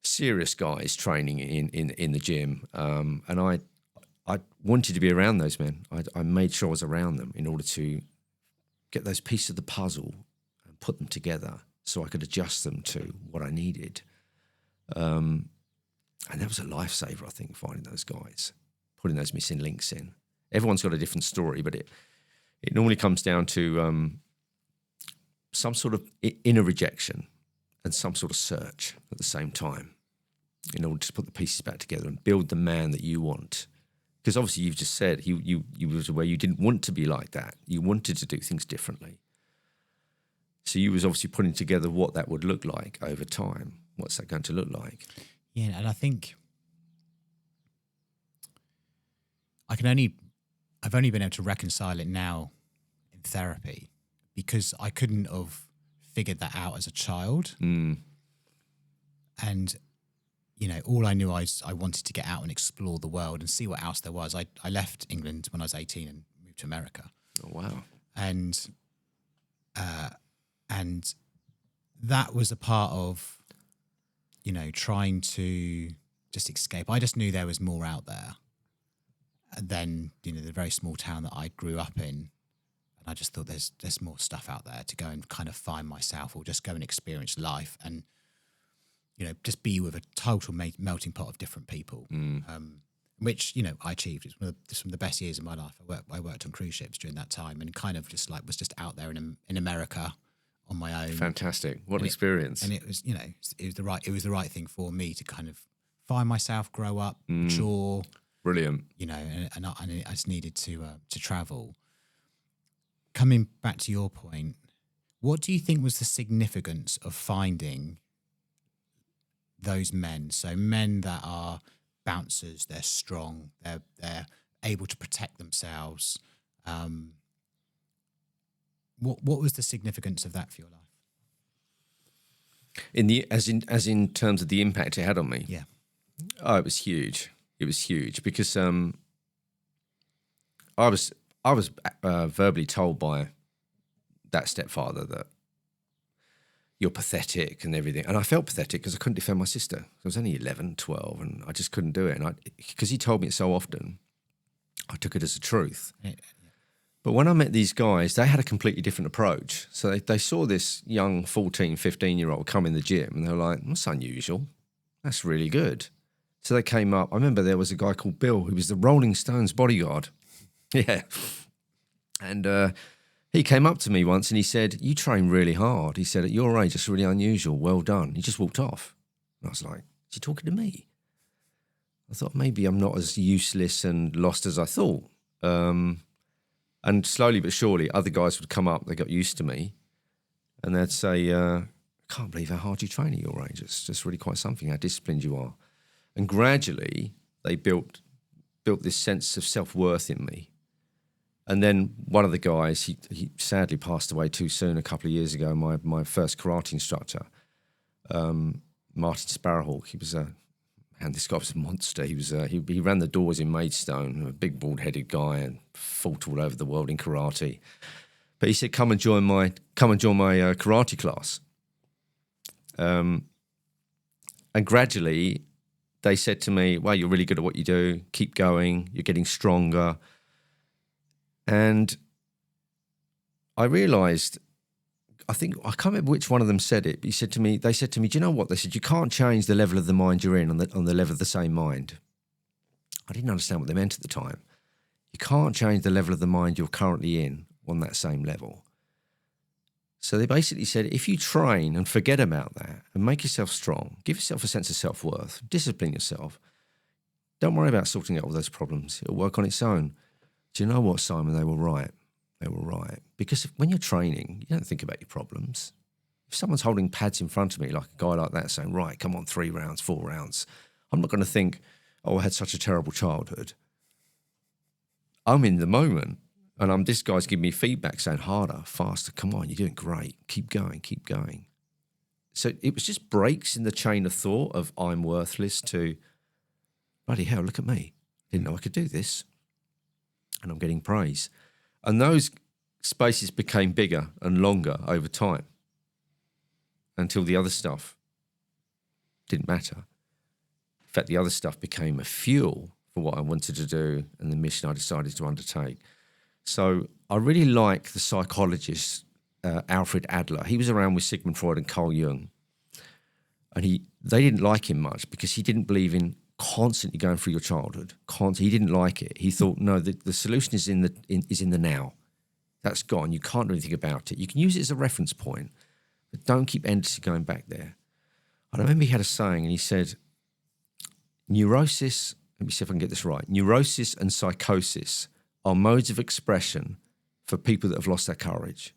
serious guys training in the gym. And I wanted to be around those men. I made sure I was around them in order to get those pieces of the puzzle and put them together so I could adjust them to what I needed. And that was a lifesaver, I think, finding those guys, putting those missing links in. Everyone's got a different story, but it normally comes down to some sort of inner rejection and some sort of search at the same time in order to put the pieces back together and build the man that you want. Because obviously you've just said you was aware you didn't want to be like that. You wanted to do things differently. So you was obviously putting together what that would look like over time. What's that going to look like? Yeah, and I think I've only been able to reconcile it now in therapy because I couldn't have figured that out as a child. Mm. And, all I knew I wanted to get out and explore the world and see what else there was. I left England when I was 18 and moved to America. Oh, wow. And that was a part of, trying to just escape. I just knew there was more out there than, the very small town that I grew up in. And I just thought there's more stuff out there to go and kind of find myself or just go and experience life and, just be with a total melting pot of different people, which, I achieved. It's one of the best years of my life. I worked on cruise ships during that time and kind of just was just out there in America on my own. Fantastic. What an experience. And it was, it was the right thing for me to kind of find myself, grow up, mature. Brilliant. And I just needed to travel. Coming back to your point, what do you think was the significance of finding those men? So men that are bouncers, they're strong, they're able to protect themselves. What was the significance of that for your life? As in terms of the impact it had on me? Yeah. Oh, it was huge. It was huge because I was verbally told by that stepfather that you're pathetic and everything. And I felt pathetic because I couldn't defend my sister. I was only 11, 12, and I just couldn't do it. And because he told me it so often, I took it as a truth. Yeah. But when I met these guys, they had a completely different approach. So they saw this young 14, 15-year-old come in the gym and they were like, that's unusual. That's really good. So they came up. I remember there was a guy called Bill who was the Rolling Stones bodyguard. Yeah. And he came up to me once and he said, "You train really hard." He said, "At your age, it's really unusual. Well done." He just walked off. And I was like, "Is he talking to me?" I thought maybe I'm not as useless and lost as I thought. And slowly but surely, other guys would come up. They got used to me. And they'd say, "I can't believe how hard you train at your age. It's just really quite something, how disciplined you are." And gradually, they built this sense of self-worth in me. And then one of the guys, he sadly passed away too soon a couple of years ago, my first karate instructor, Martin Sparrowhawk. He was this guy was a monster. He ran the doors in Maidstone, a big bald-headed guy and fought all over the world in karate. But he said, come and join my karate class. And gradually, they said to me, "Well, you're really good at what you do. Keep going. You're getting stronger." And I realised, I can't remember which one of them said it, but they said to me, "Do you know what?" They said, "You can't change the level of the mind you're in on the level of the same mind." I didn't understand what they meant at the time. You can't change the level of the mind you're currently in on that same level. So they basically said, if you train and forget about that and make yourself strong, give yourself a sense of self-worth, discipline yourself, don't worry about sorting out all those problems. It'll work on its own. Do you know what, Simon? They were right. They were right. Because when you're training, you don't think about your problems. If someone's holding pads in front of me, like a guy like that saying, "Right, come on, 3 rounds, 4 rounds," I'm not going to think, "Oh, I had such a terrible childhood." I'm in the moment. And this guy's giving me feedback saying, "Harder, faster, come on, you're doing great. Keep going, keep going." So it was just breaks in the chain of thought of I'm worthless to, bloody hell, look at me. Didn't know I could do this. And I'm getting praise. And those spaces became bigger and longer over time until the other stuff didn't matter. In fact, the other stuff became a fuel for what I wanted to do and the mission I decided to undertake. So I really like the psychologist, Alfred Adler. He was around with Sigmund Freud and Carl Jung. And they didn't like him much because he didn't believe in constantly going through your childhood. He didn't like it. He thought, no, the solution is in the now. That's gone. You can't do anything about it. You can use it as a reference point, but don't keep endlessly going back there. I remember he had a saying, and he said, neurosis, let me see if I can get this right, neurosis and psychosis are modes of expression for people that have lost their courage.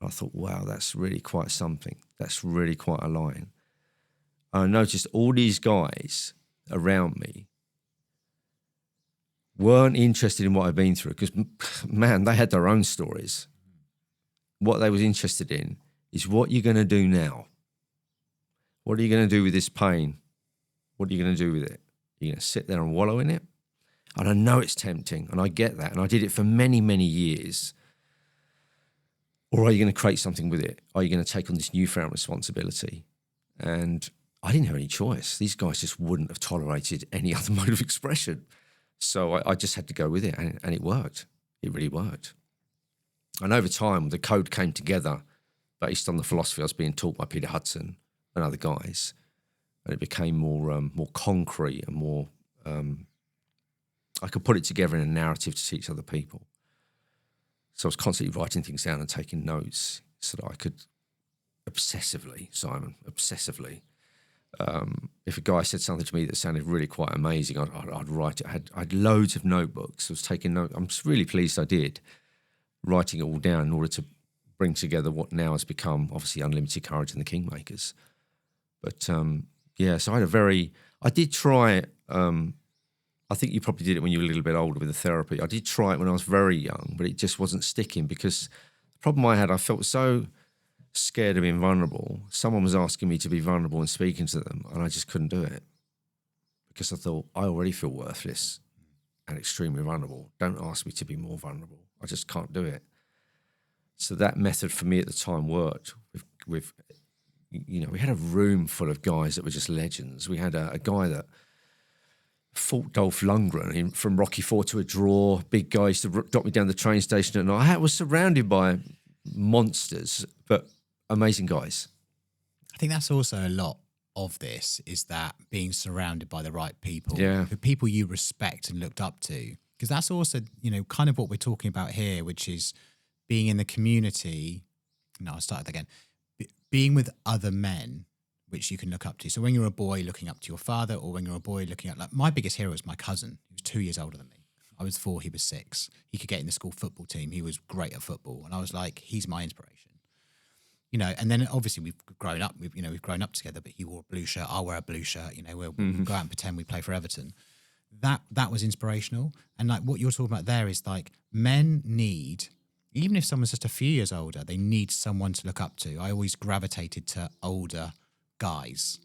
I thought, wow, that's really quite something. That's really quite a line. I noticed all these guys around me weren't interested in what I'd been through because, man, they had their own stories. What they was interested in is what you're going to do now. What are you going to do with this pain? What are you going to do with it? You're going to sit there and wallow in it? And I know it's tempting, and I get that, and I did it for many, many years. Or are you going to create something with it? Are you going to take on this newfound responsibility? And I didn't have any choice. These guys just wouldn't have tolerated any other mode of expression. So I just had to go with it, and it worked. It really worked. And over time, the code came together based on the philosophy I was being taught by Peter Hudson and other guys. And it became more concrete and more... I could put it together in a narrative to teach other people. So I was constantly writing things down and taking notes so that I could obsessively, if a guy said something to me that sounded really quite amazing, I'd write it. I had loads of notebooks. I was taking notes. I'm really pleased I did, writing it all down in order to bring together what now has become, obviously, Unlimited Courage and the Kingmakers. But, so I did try, I think you probably did it when you were a little bit older with the therapy. I did try it when I was very young, but it just wasn't sticking because the problem I had, I felt so scared of being vulnerable. Someone was asking me to be vulnerable and speaking to them, and I just couldn't do it because I thought, I already feel worthless and extremely vulnerable. Don't ask me to be more vulnerable. I just can't do it. So that method for me at the time worked. With we had a room full of guys that were just legends. We had a guy that fought Dolph Lundgren from Rocky IV to a draw. Big guy used to drop me down the train station at night. I was surrounded by monsters, but amazing guys. I think that's also a lot of this is that being surrounded by the right people, Yeah. the people you respect and looked up to, because that's also, you know, kind of what we're talking about here, which is being in the community. No, I'll start again. Being with other men, which you can look up to. So when you're a boy looking up to your father, or when you're a boy looking at, like, my biggest hero is my cousin. He was 2 years older than me. I was 4, he was 6. He could get in the school football team. He was great at football. And I was like, he's my inspiration. You know, and then obviously we've grown up, we've grown up together, but he wore a blue shirt, I'll wear a blue shirt, you know, we'll go out and pretend we play for Everton. That was inspirational. And like what you're talking about there is like men need, even if someone's just a few years older, they need someone to look up to. I always gravitated to older guys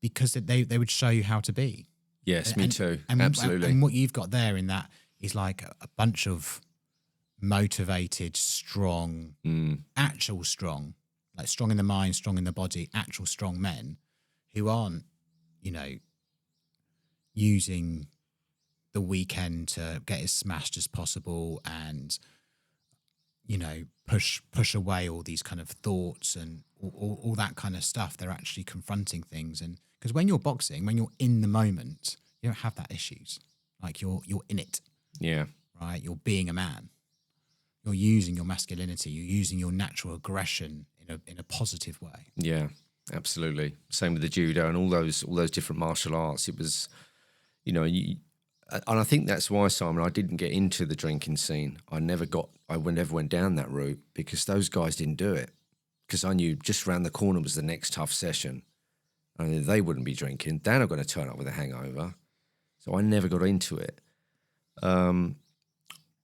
because they would show you how to be. Yes, me too. And, Absolutely. And what you've got there in that is like a bunch of motivated, strong, actual strong, like strong in the mind, strong in the body, actual strong men who aren't, you know, using the weekend to get as smashed as possible and, you know, push away all these kind of thoughts and all that kind of stuff. They're actually confronting things. And because when you're boxing, when you're in the moment, you don't have that issues. Like you're in it. Yeah. Right? You're being a man. You're using your masculinity. You're using your natural aggression in a positive way. Yeah, absolutely. Same with the judo and all those different martial arts. It was, you know, and I think that's why, Simon, I didn't get into the drinking scene. I never went down that route because those guys didn't do it. Because I knew just around the corner was the next tough session, and they wouldn't be drinking. They're not going to turn up with a hangover. So I never got into it.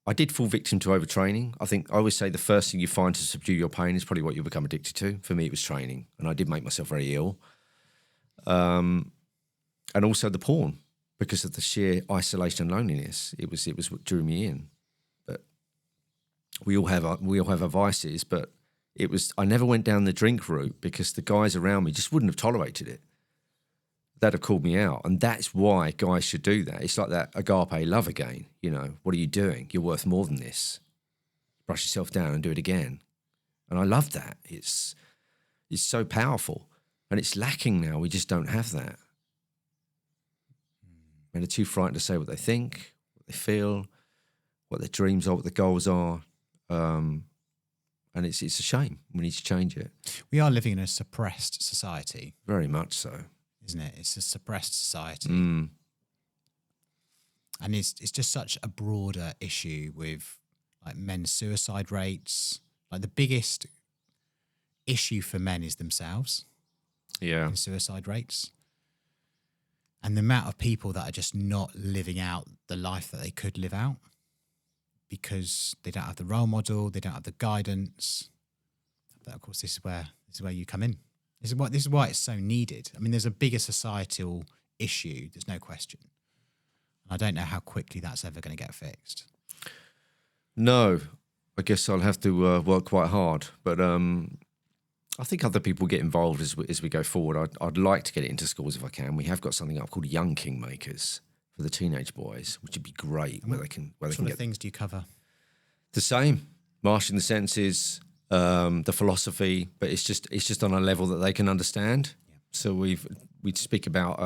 I did fall victim to overtraining. I always say the first thing you find to subdue your pain is probably what you become addicted to. For me, it was training, and I did make myself very ill. And also the porn, because of the sheer isolation and loneliness. It was what drew me in. But we all have our vices. But I never went down the drink route because the guys around me just wouldn't have tolerated it. That'd have called me out. And that's why guys should do that. It's like that Agapē love again. You know, what are you doing? You're worth more than this. Brush yourself down and do it again. And I love that. It's so powerful. And it's lacking now. We just don't have that. Men are too frightened to say what they think, what they feel, what their dreams are, what their goals are. And it's a shame. We need to change it. We are living in a suppressed society. Very much so. Isn't it? It's a suppressed society. Mm. And it's just such a broader issue with like men's suicide rates. Like the biggest issue for men is themselves. Yeah. In suicide rates. And the amount of people that are just not living out the life that they could live out because they don't have the role model, they don't have the guidance. But of course, this is where you come in. This is why it's so needed. I mean, there's a bigger societal issue. There's no question. I don't know how quickly that's ever going to get fixed. No, I guess I'll have to work quite hard. But I think other people get involved as we go forward. I'd like to get it into schools if I can. We have got something up called Young Kingmakers for the teenage boys, which would be great. Where they can get things do you cover? The same, marshalling the senses, the philosophy, but it's just on a level that they can understand. Yeah. So we speak about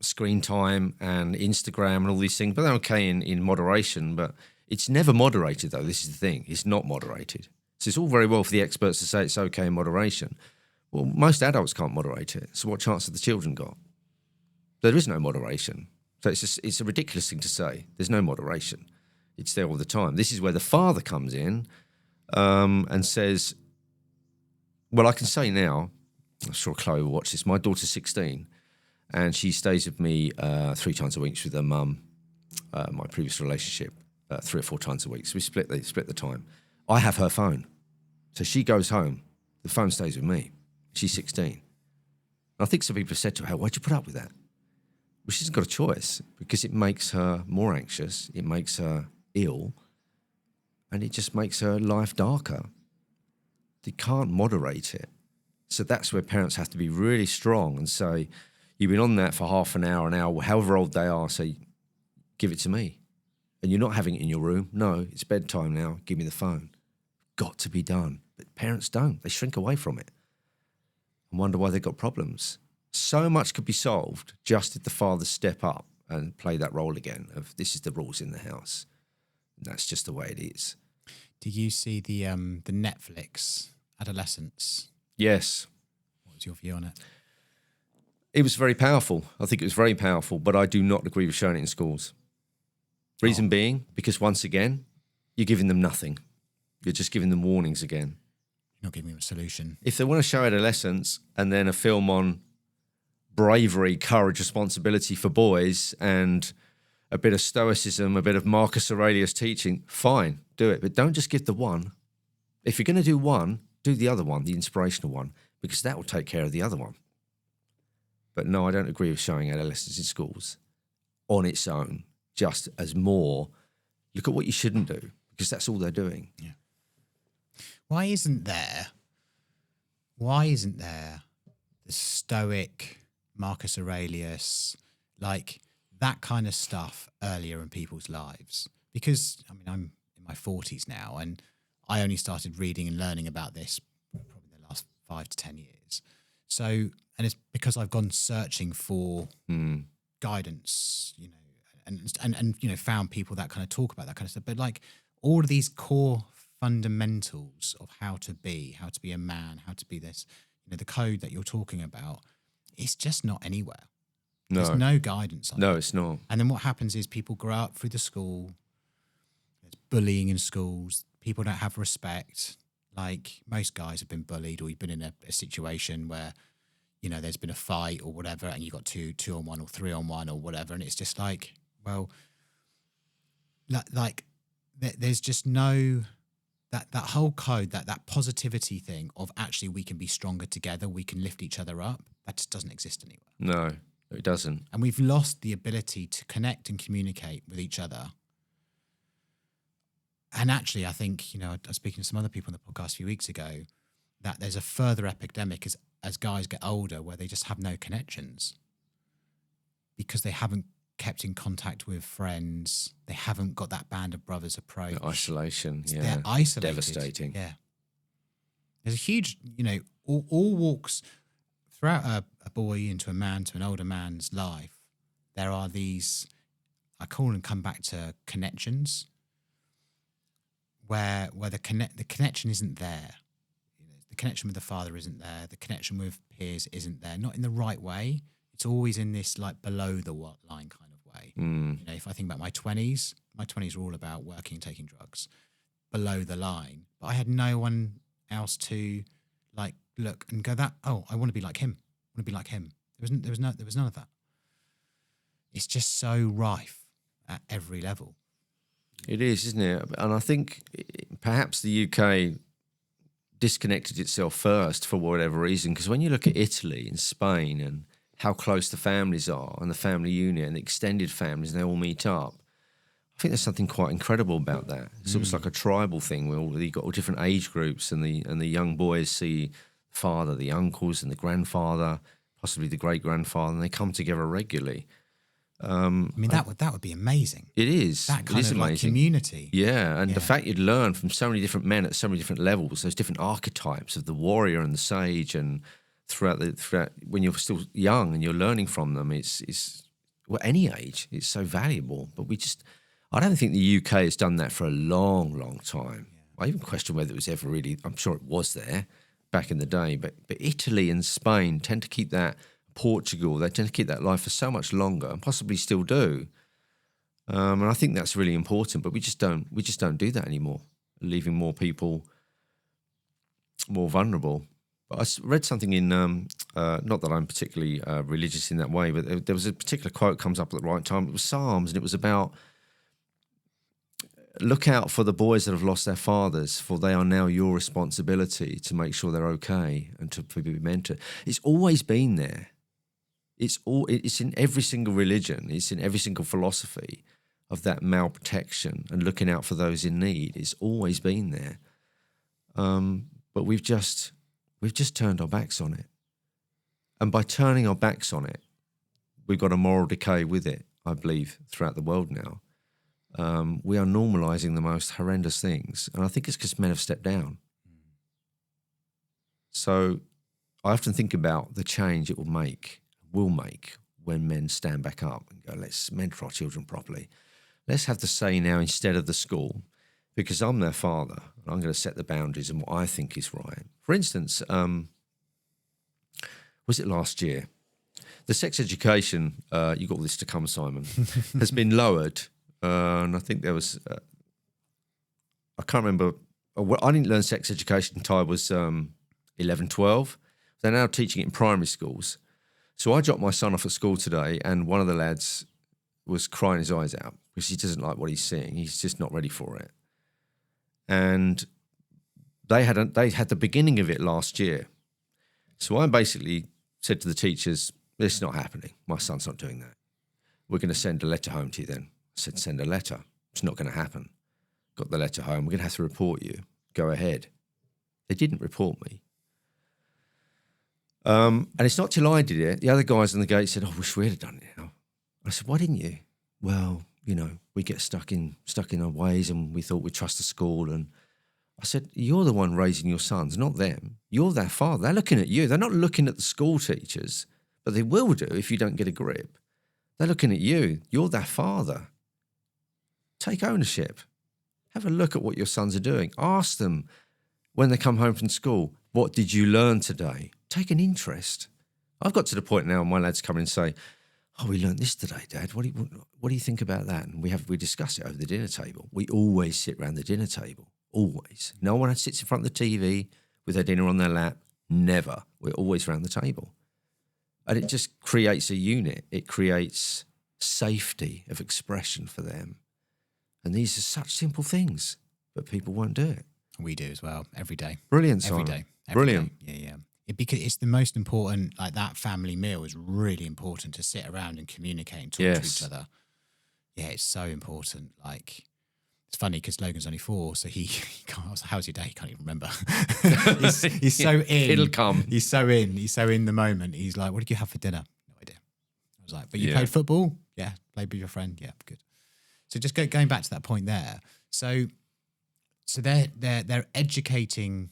screen time and Instagram and all these things, but they're okay in moderation. But it's never moderated, though. This is the thing; it's not moderated. So it's all very well for the experts to say it's okay in moderation. Well, most adults can't moderate it. So what chance have the children got? There is no moderation. So it's a ridiculous thing to say. There's no moderation. It's there all the time. This is where the father comes in and says, well, I can say now, I'm sure Chloe will watch this, my daughter's 16 and she stays with me 3 times a week. She's with her mum, my previous relationship, 3 or 4 times a week. So we split the time. I have her phone. So she goes home. The phone stays with me. She's 16. And I think some people have said to her, why'd you put up with that? Well, she's got a choice because it makes her more anxious. It makes her ill. And it just makes her life darker. They can't moderate it. So that's where parents have to be really strong and say, you've been on that for half an hour, however old they are, say, give it to me. And you're not having it in your room. No, it's bedtime now. Give me the phone. Got to be done. But parents don't. They shrink away from it and wonder why they've got problems. So much could be solved just if the fathers step up and play that role again of this is the rules in the house. And that's just the way it is. Do you see the Netflix Adolescence? Yes. What was your view on it? It was very powerful. I think it was very powerful, but I do not agree with showing it in schools. Reason being, because once again, you're giving them nothing. You're just giving them warnings again. You're not giving them a solution. If they want to show adolescence and then a film on bravery, courage, responsibility for boys and a bit of stoicism, a bit of Marcus Aurelius teaching, fine, do it. But don't just give the one. If you're going to do one, do the other one, the inspirational one, because that will take care of the other one. But no, I don't agree with showing adolescence in schools on its own, just as more, look at what you shouldn't do, because that's all they're doing. Yeah. Why isn't there the stoic Marcus Aurelius, like that kind of stuff earlier in people's lives? Because, I mean, I'm in my 40s now, and I only started reading and learning about this probably the last 5 to 10 years. So, and it's because I've gone searching for guidance, you know, and you know, found people that kind of talk about that kind of stuff. But like all of these core fundamentals of how to be a man, how to be this, you know, the code that you're talking about, it's just not anywhere. No. There's no guidance on it. No, it's not. And then what happens is people grow up through the school, there's bullying in schools, people don't have respect. Like most guys have been bullied, or you've been in a situation where, you know, there's been a fight or whatever, and you got two on one or 3 on 1 or whatever. And it's just like, well, like there's just no, that whole code, that positivity thing of actually we can be stronger together, we can lift each other up. That just doesn't exist anywhere. No, it doesn't. And we've lost the ability to connect and communicate with each other. And actually, I think, you know, I was speaking to some other people on the podcast a few weeks ago, that there's a further epidemic as guys get older where they just have no connections because they haven't kept in contact with friends. They haven't got that band of brothers approach. The isolation, yeah. They're isolated. Devastating. Yeah. There's a huge, you know, all walks throughout a boy into a man to an older man's life. There are these, I call them come back to connections, where the connection isn't there. You know, the connection with the father isn't there. The connection with peers isn't there. Not in the right way. It's always in this like below the line kind of way. You know, if I think about my 20s were all about working and taking drugs below the line. But I had no one else to like look and go that, oh, I want to be like him. I want to be like him. There was none of that. It's just so rife at every level. It is, isn't it? And I think perhaps the UK disconnected itself first for whatever reason, because when you look at Italy and Spain and how close the families are and the family unit and the extended families, and they all meet up, I think there's something quite incredible about that. It's almost like a tribal thing where you've got all different age groups, and the young boys see the father, the uncles and the grandfather, possibly the great-grandfather, and they come together regularly. I mean, that would be amazing. It is. That kind of like amazing. community. Yeah, and the fact you'd learn from so many different men at so many different levels, those different archetypes of the warrior and the sage, and throughout when you're still young and you're learning from them, it's well, any age, it's so valuable. But I don't think the UK has done that for a long, long time. Yeah. I even question whether it was ever really, I'm sure it was there back in the day, but Italy and Spain tend to keep that. Portugal, they tend to keep that life for so much longer, and possibly still do. And I think that's really important, but we just don't do that anymore, leaving more people more vulnerable. But I read something in, not that I'm particularly religious in that way, but there was a particular quote comes up at the right time. It was Psalms, and it was about, look out for the boys that have lost their fathers, for they are now your responsibility to make sure they're okay and to be mentored. It's always been there. It's in every single religion. It's in every single philosophy of that malprotection and looking out for those in need. It's always been there, but we've just turned our backs on it. And by turning our backs on it, we've got a moral decay with it. I believe throughout the world now, we are normalising the most horrendous things, and I think it's because men have stepped down. So I often think about the change it will make will make when men stand back up and go, let's mentor our children properly. Let's have the say now instead of the school, because I'm their father and I'm going to set the boundaries and what I think is right. For instance, was it last year? The sex education, you got all this to come, Simon, has been lowered. And I think there was, I can't remember, I didn't learn sex education until I was 11, 12. They're now teaching it in primary schools. So I dropped my son off at school today and one of the lads was crying his eyes out because he doesn't like what he's seeing. He's just not ready for it. And they had the beginning of it last year. So I basically said to the teachers, this is not happening. My son's not doing that. We're going to send a letter home to you then. I said, send a letter. It's not going to happen. Got the letter home. We're going to have to report you. Go ahead. They didn't report me. And it's not till I did it. The other guys on the gate said, I wish we'd have done it now. I said, why didn't you? Well, you know, we get stuck in our ways and we thought we'd trust the school. And I said, you're the one raising your sons, not them. You're their father. They're looking at you. They're not looking at the school teachers, but they will do if you don't get a grip. They're looking at you. You're their father. Take ownership. Have a look at what your sons are doing. Ask them when they come home from school, what did you learn today? Take an interest. I've got to the point now my lads come in and say, oh, we learned this today, Dad. What do you think about that? And we discuss it over the dinner table. We always sit around the dinner table, always. No one sits in front of the TV with their dinner on their lap. Never. We're always around the table. And it just creates a unit. It creates safety of expression for them. And these are such simple things, but people won't do it. We do as well, every day. Brilliant, Simon. Every day. Brilliant. Day. Yeah. Because it's the most important, like that family meal is really important to sit around and communicate and talk to each other. Yeah, it's so important. Like, it's funny because Logan's only 4, so he can't, I was like, how's your day? He can't even remember. he's so in. It'll come. He's so in the moment. He's like, what did you have for dinner? No idea. I was like, but you played football? Yeah. Played with your friend? Yeah, good. So just going back to that point there. So they're educating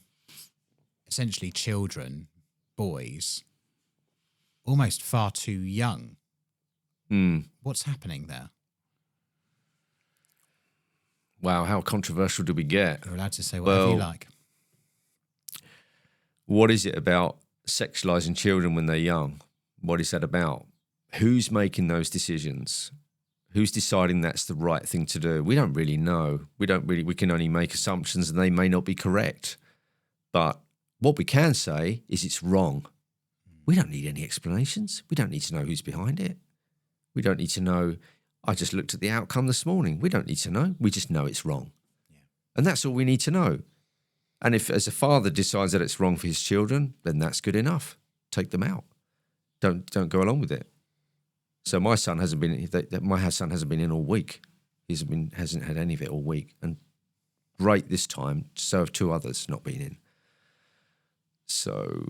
essentially children, boys, almost far too young. What's happening there? Wow, how controversial do we get? You're allowed to say whatever you like. What is it about sexualizing children when they're young? What is that about? Who's making those decisions? Who's deciding that's the right thing to do? We don't really know. We can only make assumptions and they may not be correct. But what we can say is it's wrong. We don't need any explanations. We don't need to know who's behind it. We don't need to know, I just looked at the outcome this morning. We don't need to know. We just know it's wrong. Yeah. And that's all we need to know. And if as a father decides that it's wrong for his children, then that's good enough. Take them out. Don't go along with it. So my son hasn't been in all week. He hasn't had any of it all week. And great this time, so have 2 others not been in. So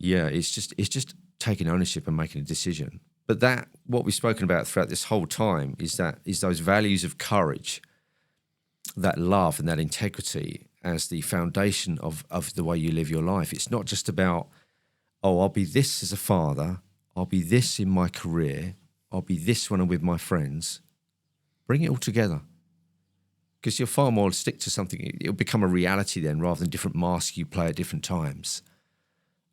yeah, it's just taking ownership and making a decision. But that, what we've spoken about throughout this whole time is those values of courage, that love and that integrity as the foundation of the way you live your life. It's not just about, oh, I'll be this as a father, I'll be this in my career, I'll be this when I'm with my friends. Bring it all together. Because you'll far more stick to something. It'll become a reality then rather than different masks you play at different times.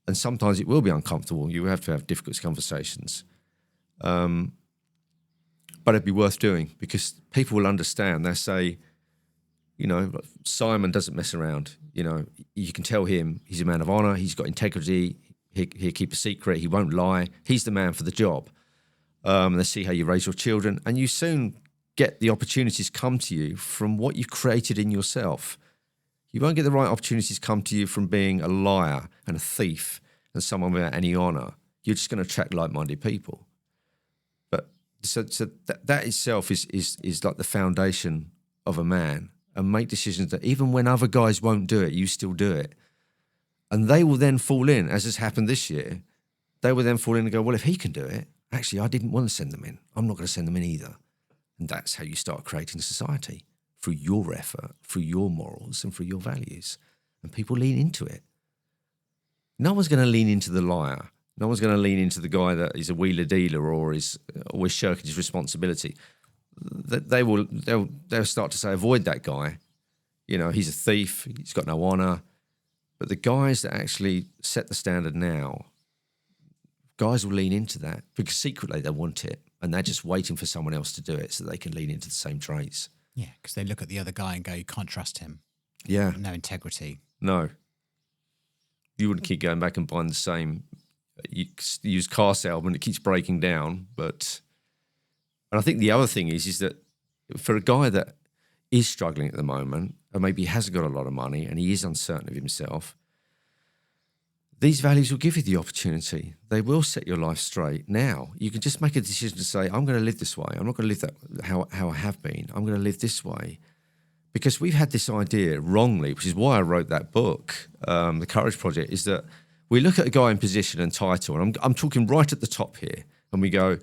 And sometimes it will be uncomfortable. You have to have difficult conversations. But it'd be worth doing because people will understand. They'll say, you know, Simon doesn't mess around. You know, you can tell him he's a man of honour. He's got integrity. He'll keep a secret. He won't lie. He's the man for the job. They see how you raise your children, and you soon get the opportunities come to you from what you've created in yourself. You won't get the right opportunities come to you from being a liar and a thief and someone without any honour. You're just going to attract like-minded people. But so that itself is like the foundation of a man, and make decisions that even when other guys won't do it, you still do it. And they will then fall in, as has happened this year. They will then fall in and go, well, if he can do it, actually, I didn't want to send them in. I'm not going to send them in either. And that's how you start creating society, through your effort, through your morals and through your values. And people lean into it. No one's going to lean into the liar No one's going to lean into the guy that is a wheeler dealer or is always shirking his responsibility. They'll start to say, avoid that guy. You know, he's a thief. He's got no honor. But the guys that actually set the standard now, guys will lean into that because secretly they want it and they're just waiting for someone else to do it so they can lean into the same traits. Yeah, because they look at the other guy and go, you can't trust him. Yeah. No integrity. No. You wouldn't keep going back and buying the same used car salesman. It keeps breaking down. And I think the other thing is that for a guy that is struggling at the moment, or maybe he hasn't got a lot of money and he is uncertain of himself, these values will give you the opportunity. They will set your life straight. Now, you can just make a decision to say, I'm going to live this way. I'm not going to live that how I have been. I'm going to live this way. Because we've had this idea wrongly, which is why I wrote that book, The Courage Project, is that we look at a guy in position and title, and I'm talking right at the top here, and we go,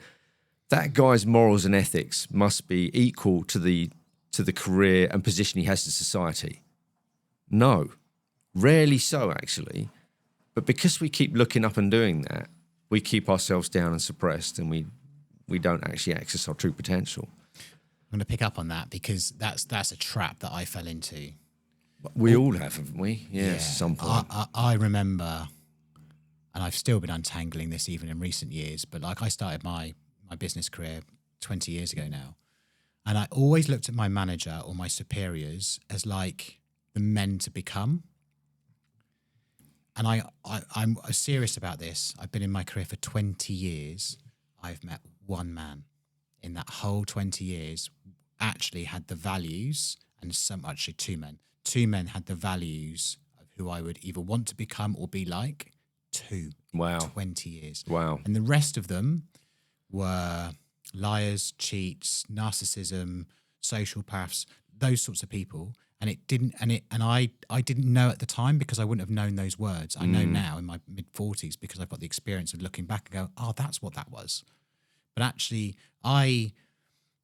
that guy's morals and ethics must be equal to the career and position he has in society. No, rarely so, actually. But because we keep looking up and doing that, we keep ourselves down and suppressed, and we don't actually access our true potential. I'm going to pick up on that because that's a trap that I fell into. We all have, haven't we? Yes, at some point. I remember, and I've still been untangling this even in recent years, but like I started my business career 20 years ago now, and I always looked at my manager or my superiors as like the men to become. And I'm serious about this. I've been in my career for 20 years. I've met one man in that whole 20 years actually had the values, and actually two men. Two men had the values of who I would either want to become or be like. Wow. 20 years. Wow. And the rest of them were liars, cheats, narcissism, sociopaths, those sorts of people. And I didn't know at the time because I wouldn't have known those words. I know now in my mid-40s because I've got the experience of looking back and go, oh, that's what that was. But actually, I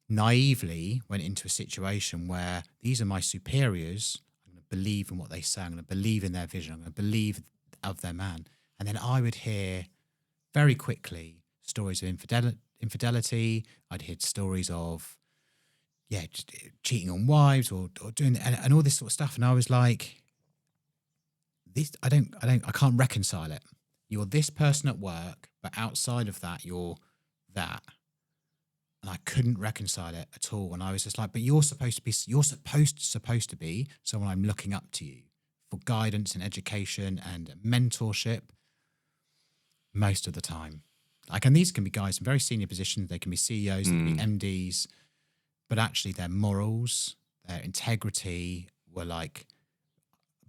naively went into a situation where these are my superiors. I'm going to believe in what they say. I'm going to believe in their vision. I'm going to believe of their man. And then I would hear very quickly stories of infidelity. I'd hear stories of, just cheating on wives or doing and all this sort of stuff. And I was like, I can't reconcile it. You're this person at work, but outside of that, you're that. And I couldn't reconcile it at all. And I was just like, but you're supposed to be someone I'm looking up to you for guidance and education and mentorship most of the time. Like, and these can be guys in very senior positions. They can be CEOs, they can be MDs, but actually their morals, their integrity were like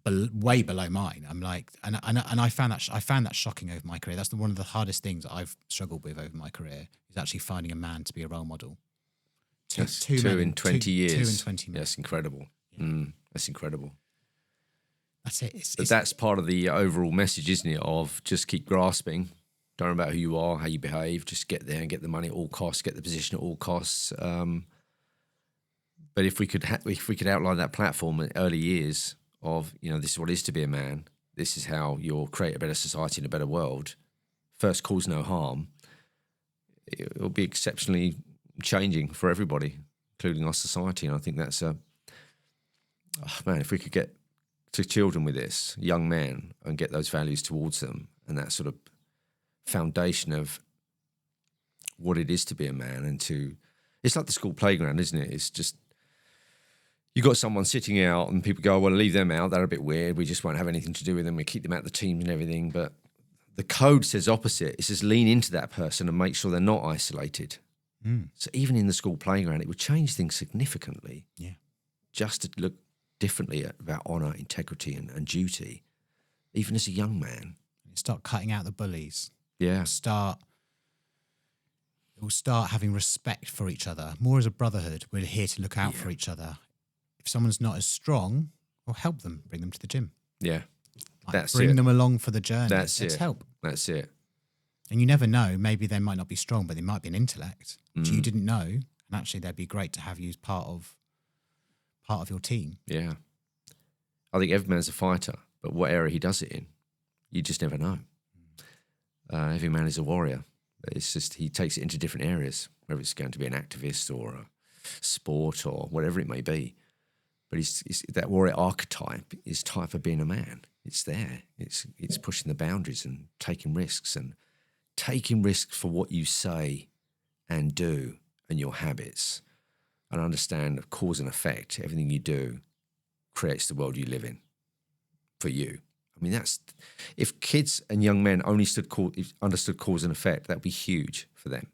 way below mine. I'm like, and I found that shocking over my career. That's one of the hardest things that I've struggled with over my career is actually finding a man to be a role model. Two in 20 years. 2 in 20 That's incredible. That's incredible. That's it. But that's part of the overall message, isn't it? Of just keep grasping. Don't worry about who you are, how you behave. Just get there and get the money at all costs. Get the position at all costs. But if we could outline that platform in early years of, this is what it is to be a man. This is how you'll create a better society and a better world. First, cause no harm. It'll be exceptionally changing for everybody, including our society. And I think that's if we could get to children with this, young men, and get those values towards them and that sort of foundation of what it is to be a man it's like the school playground, isn't it? It's just, you got someone sitting out and people go, well, leave them out. They're a bit weird. We just won't have anything to do with them. We keep them out of the teams and everything. But the code says opposite. It says lean into that person and make sure they're not isolated. So even in the school playground, it would change things significantly. Yeah. Just to look differently about honour, integrity and duty, even as a young man. Start cutting out the bullies. Yeah. We'll start having respect for each other. More as a brotherhood, we're here to look out for each other. If someone's not as strong, we'll help them, bring them to the gym. Yeah. Bring them along for the journey. Let's help. That's it. And you never know, maybe they might not be strong, but they might be an intellect, which you didn't know. And actually they'd be great to have you as part of your team. Yeah. I think every man's a fighter, but what area he does it in, you just never know. Every man is a warrior. It's just he takes it into different areas, whether it's going to be an activist or a sport or whatever it may be. But it's that warrior archetype is type of being a man. It's there. It's pushing the boundaries and taking risks for what you say and do and your habits, and understand cause and effect. Everything you do creates the world you live in for you. I mean, if kids and young men only understood cause and effect, that would be huge for them.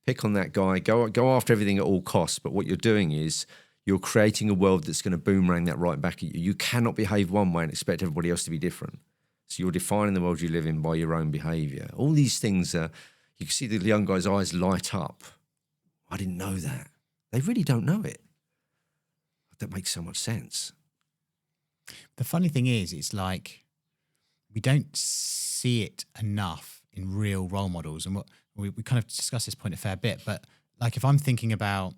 Pick on that guy, go after everything at all costs, but what you're doing is you're creating a world that's going to boomerang that right back at you. You cannot behave one way and expect everybody else to be different. So you're defining the world you live in by your own behaviour. All these things, you can see the young guy's eyes light up. I didn't know that. They really don't know it. That makes so much sense. The funny thing is, it's like we don't see it enough in real role models. And what we kind of discussed this point a fair bit, but like if I'm thinking about,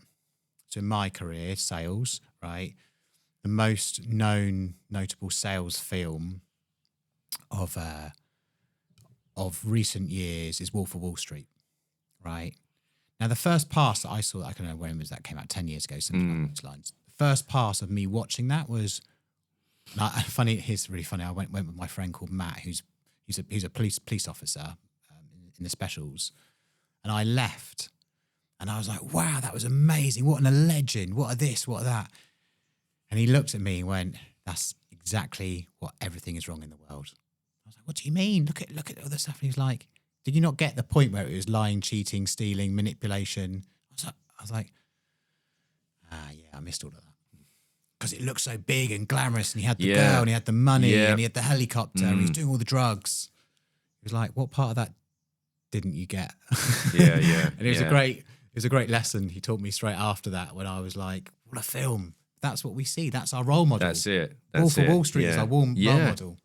so in my career, sales, right? The most notable sales film of recent years is Wolf of Wall Street, right? Now, the first pass that I saw, I don't know when was that came out, 10 years ago, something along those lines. The first pass of me watching that was funny. It's really funny. I went with my friend called Matt, who's a police officer in the specials, and I left, and I was like, "Wow, that was amazing! What a legend! What are this? What are that?" And he looked at me and went, "That's exactly what everything is wrong in the world." I was like, "What do you mean? Look at all this stuff." And he's like, "Did you not get the point where it was lying, cheating, stealing, manipulation?" I was like, yeah, I missed all of that. Because it looked so big and glamorous, and he had the girl, and he had the money, and he had the helicopter, and he was doing all the drugs. He was like, "What part of that didn't you get?" Yeah. And it was a great lesson he taught me straight after that, when I was like, "What a film! That's what we see. That's our role model. That's it. Wolf of Wall Street is our role model."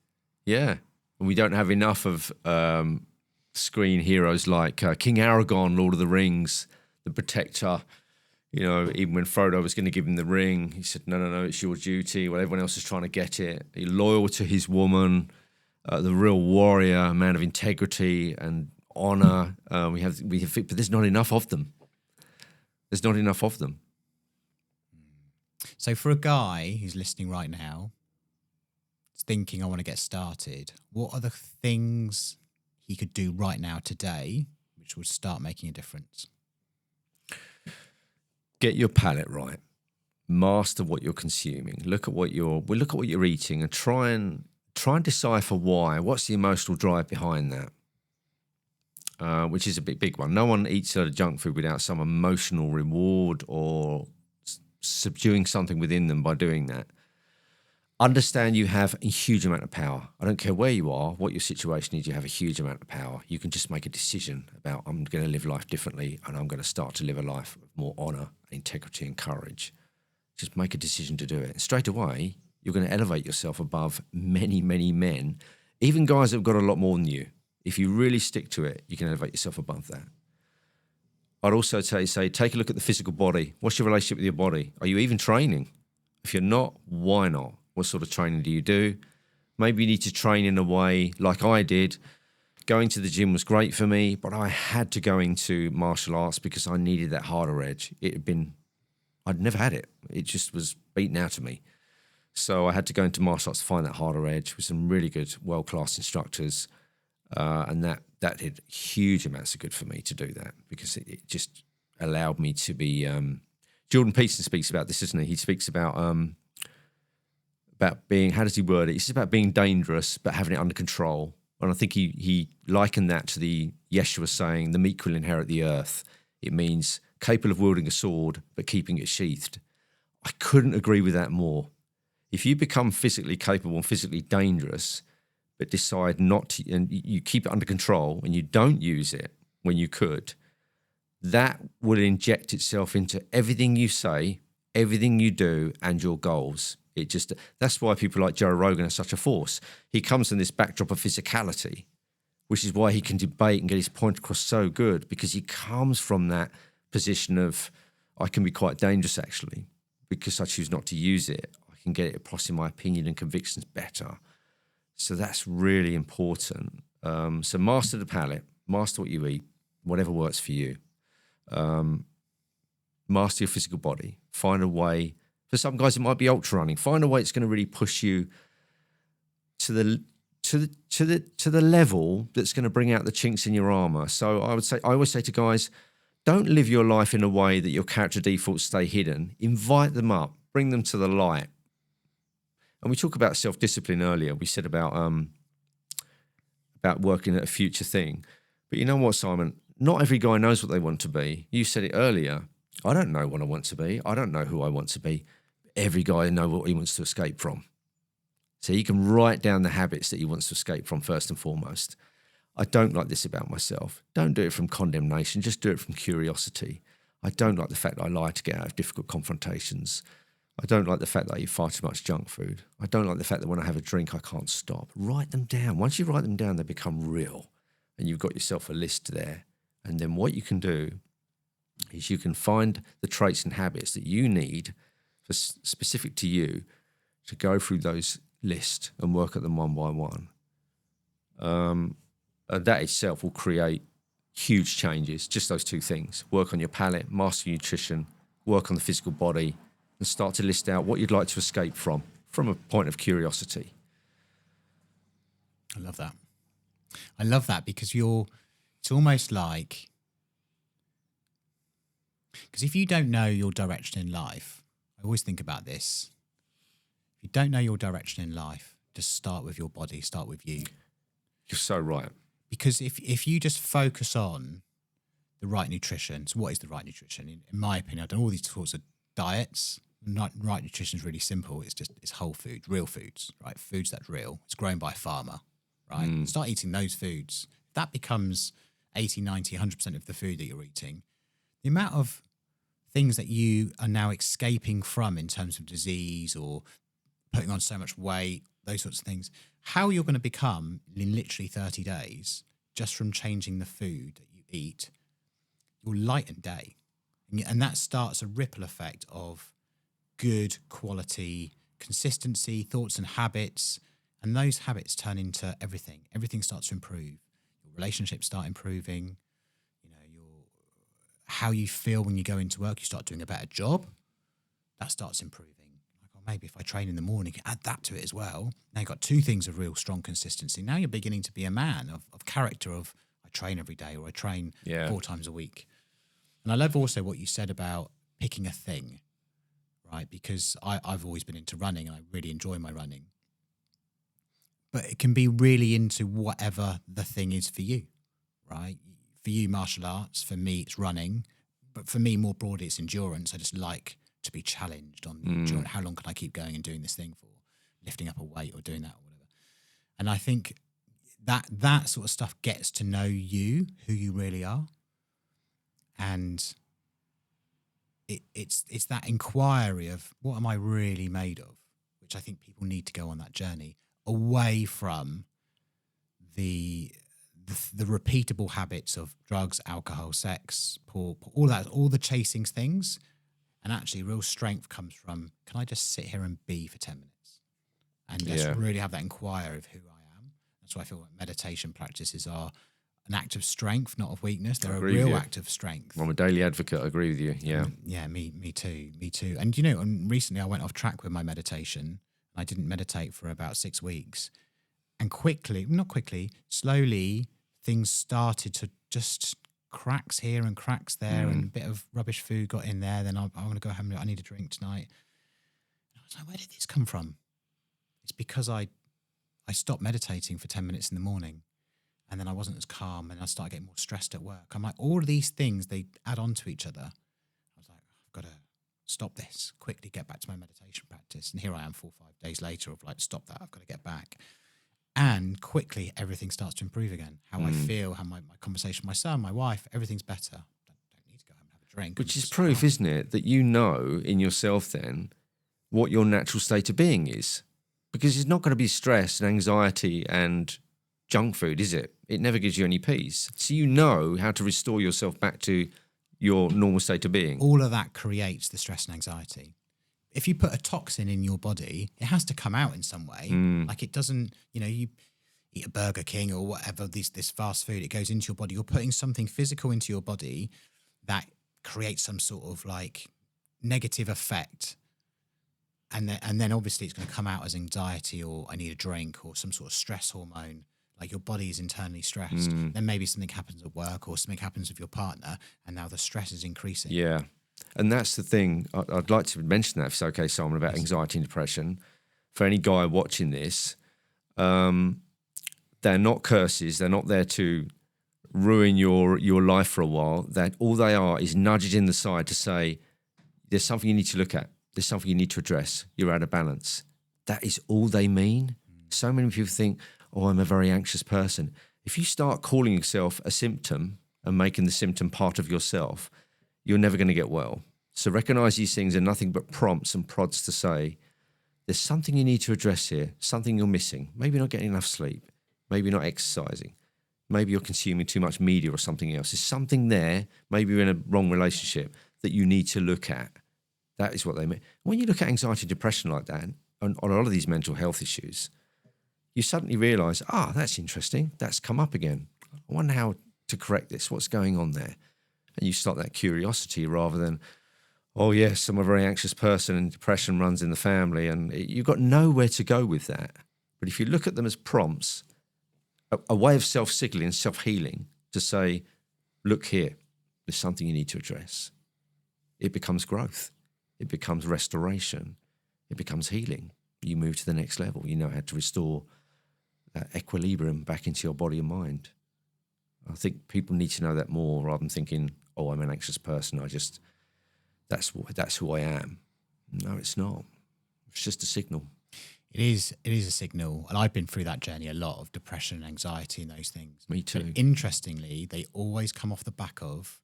Yeah, and we don't have enough of screen heroes like King Aragorn, Lord of the Rings, the Protector. You know, even when Frodo was going to give him the ring, he said, no, it's your duty. While everyone else is trying to get it. He's loyal to his woman, the real warrior, a man of integrity and honour. We have, but there's not enough of them. There's not enough of them. So for a guy who's listening right now, thinking, I want to get started, what are the things he could do right now today which would start making a difference? Get your palate right. Master what you're consuming. Look at what you're eating, and try and decipher why. What's the emotional drive behind that? Which is a big one. No one eats a junk food without some emotional reward or subduing something within them by doing that. Understand you have a huge amount of power. I don't care where you are, what your situation is, you have a huge amount of power. You can just make a decision about, I'm going to live life differently, and I'm going to start to live a life of more honour, integrity and courage. Just make a decision to do it. And straight away, you're going to elevate yourself above many, many men, even guys that have got a lot more than you. If you really stick to it, you can elevate yourself above that. I'd also say, take a look at the physical body. What's your relationship with your body? Are you even training? If you're not, why not? What sort of training do you do? Maybe you need to train in a way like I did. Going to the gym was great for me, but I had to go into martial arts because I needed that harder edge. I'd never had it. It just was beaten out of me. So I had to go into martial arts to find that harder edge with some really good, world-class instructors. And that did huge amounts of good for me to do that, because it just allowed me to be... Jordan Peterson speaks about this, doesn't he? He speaks about being, how does he word it? He says about being dangerous, but having it under control. And I think he likened that to the Yeshua saying, the meek will inherit the earth. It means capable of wielding a sword, but keeping it sheathed. I couldn't agree with that more. If you become physically capable and physically dangerous, but decide not to, and you keep it under control and you don't use it when you could, that will inject itself into everything you say, everything you do, and your goals. That's why people like Joe Rogan are such a force. He comes from this backdrop of physicality, which is why he can debate and get his point across so good, because he comes from that position of, I can be quite dangerous actually, because I choose not to use it. I can get it across in my opinion and convictions better. So that's really important. So master the palate, master what you eat, whatever works for you. Master your physical body. Find a way. For some guys, it might be ultra running. Find a way that's going to really push you to the level that's going to bring out the chinks in your armor. So I always say to guys, don't live your life in a way that your character defaults stay hidden. Invite them up, bring them to the light. And we talked about self-discipline earlier. We said about working at a future thing. But you know what, Simon? Not every guy knows what they want to be. You said it earlier. I don't know what I want to be. I don't know who I want to be. Every guy knows what he wants to escape from. So he can write down the habits that he wants to escape from first and foremost. I don't like this about myself. Don't do it from condemnation. Just do it from curiosity. I don't like the fact that I lie to get out of difficult confrontations. I don't like the fact that I eat far too much junk food. I don't like the fact that when I have a drink, I can't stop. Write them down. Once you write them down, they become real. And you've got yourself a list there. And then what you can do is you can find the traits and habits that you need for specific to you to go through those lists and work at them one by one. That itself will create huge changes, just those two things. Work on your palate, master your nutrition, work on the physical body, and start to list out what you'd like to escape from a point of curiosity. I love that. I love that because it's almost like, because if you don't know your direction in life, I always think about this. If you don't know your direction in life, just start with your body, start with you. You're so right. Because if you just focus on the right nutrition, so what is the right nutrition? In my opinion, I've done all these sorts of diets. Right nutrition is really simple. It's whole food, real foods, right? Foods that's real. It's grown by a farmer, right? Start eating those foods. That becomes 80, 90, 100% of the food that you're eating. The amount of things that you are now escaping from in terms of disease or putting on so much weight, those sorts of things, how you're going to become in literally 30 days just from changing the food that you eat, your light and day. And that starts a ripple effect of good quality consistency, thoughts and habits. And those habits turn into everything. Everything starts to improve. Your relationships start improving. How you feel when you go into work, you start doing a better job. That starts improving. Maybe if I train in the morning, add that to it as well. Now you've got two things of real strong consistency. Now you're beginning to be a man of character of I train every day or I train 4 times a week. And I love also what you said about picking a thing, right? Because I've always been into running and I really enjoy my running. But it can be really into whatever the thing is for you, right? For you, martial arts. For me, it's running. But for me, more broadly, it's endurance. I just like to be challenged on endurance. How long can I keep going and doing this thing for? Lifting up a weight or doing that or whatever. And I think that sort of stuff gets to know you, who you really are. And it's that inquiry of what am I really made of, which I think people need to go on that journey away from the repeatable habits of drugs, alcohol, sex, porn, all that, all the chasing things. And actually real strength comes from, can I just sit here and be for 10 minutes and just really have that inquiry of who I am? That's why I feel like meditation practices are an act of strength, not of weakness. They're a real act of strength. I'm a daily advocate. I agree with you. Yeah. Yeah, me too. And and recently I went off track with my meditation. I didn't meditate for about 6 weeks. And slowly, things started to just cracks here and cracks there and a bit of rubbish food got in there. Then I want to go home. I need a drink tonight. And I was like, where did this come from? It's because I stopped meditating for 10 minutes in the morning and then I wasn't as calm and I started getting more stressed at work. I'm like, all of these things, they add on to each other. I was like, I've got to stop this, quickly get back to my meditation practice. And here I am 4 or 5 days later of like, stop that, I've got to get back. And quickly, everything starts to improve again. How I feel, how my conversation with my son, my wife, everything's better. Don't need to go home and have a drink. Which is proof, isn't it, that you know in yourself then what your natural state of being is. Because it's not going to be stress and anxiety and junk food, is it? It never gives you any peace. So you know how to restore yourself back to your normal state of being. All of that creates the stress and anxiety. If you put a toxin in your body, it has to come out in some way. Like it doesn't, eat a Burger King or whatever, this fast food, it goes into your body. You're putting something physical into your body that creates some sort of like negative effect. And then obviously it's going to come out as anxiety, or I need a drink, or some sort of stress hormone. Like your body is internally stressed. Then maybe something happens at work, or something happens with your partner, and now the stress is increasing. Yeah. And that's the thing. I'd like to mention that, if it's okay, Simon, about anxiety and depression. For any guy watching this, they're not curses. They're not there to ruin your life for a while. That all they are is nudges in the side to say, there's something you need to look at. There's something you need to address. You're out of balance. That is all they mean. So many people think, oh, I'm a very anxious person. If you start calling yourself a symptom and making the symptom part of yourself, you're never going to get well. So recognize these things are nothing but prompts and prods to say, there's something you need to address here, something you're missing. Maybe not getting enough sleep. Maybe not exercising. Maybe you're consuming too much media or something else. There's something there, maybe you're in a wrong relationship, that you need to look at. That is what they mean. When you look at anxiety and depression like that, on a lot of these mental health issues, you suddenly realise, that's interesting. That's come up again. I wonder how to correct this. What's going on there? And you start that curiosity rather than, oh, yes, I'm a very anxious person and depression runs in the family. And you've got nowhere to go with that. But if you look at them as prompts, a way of self-signaling, self-healing, to say, look here, there's something you need to address. It becomes growth. It becomes restoration. It becomes healing. You move to the next level. You know how to restore that equilibrium back into your body and mind. I think people need to know that more rather than thinking, oh, I'm an anxious person. That's who I am. No, it's not. It's just a signal. It is a signal. And I've been through that journey a lot, of depression and anxiety and those things. Me too. But interestingly, they always come off the back of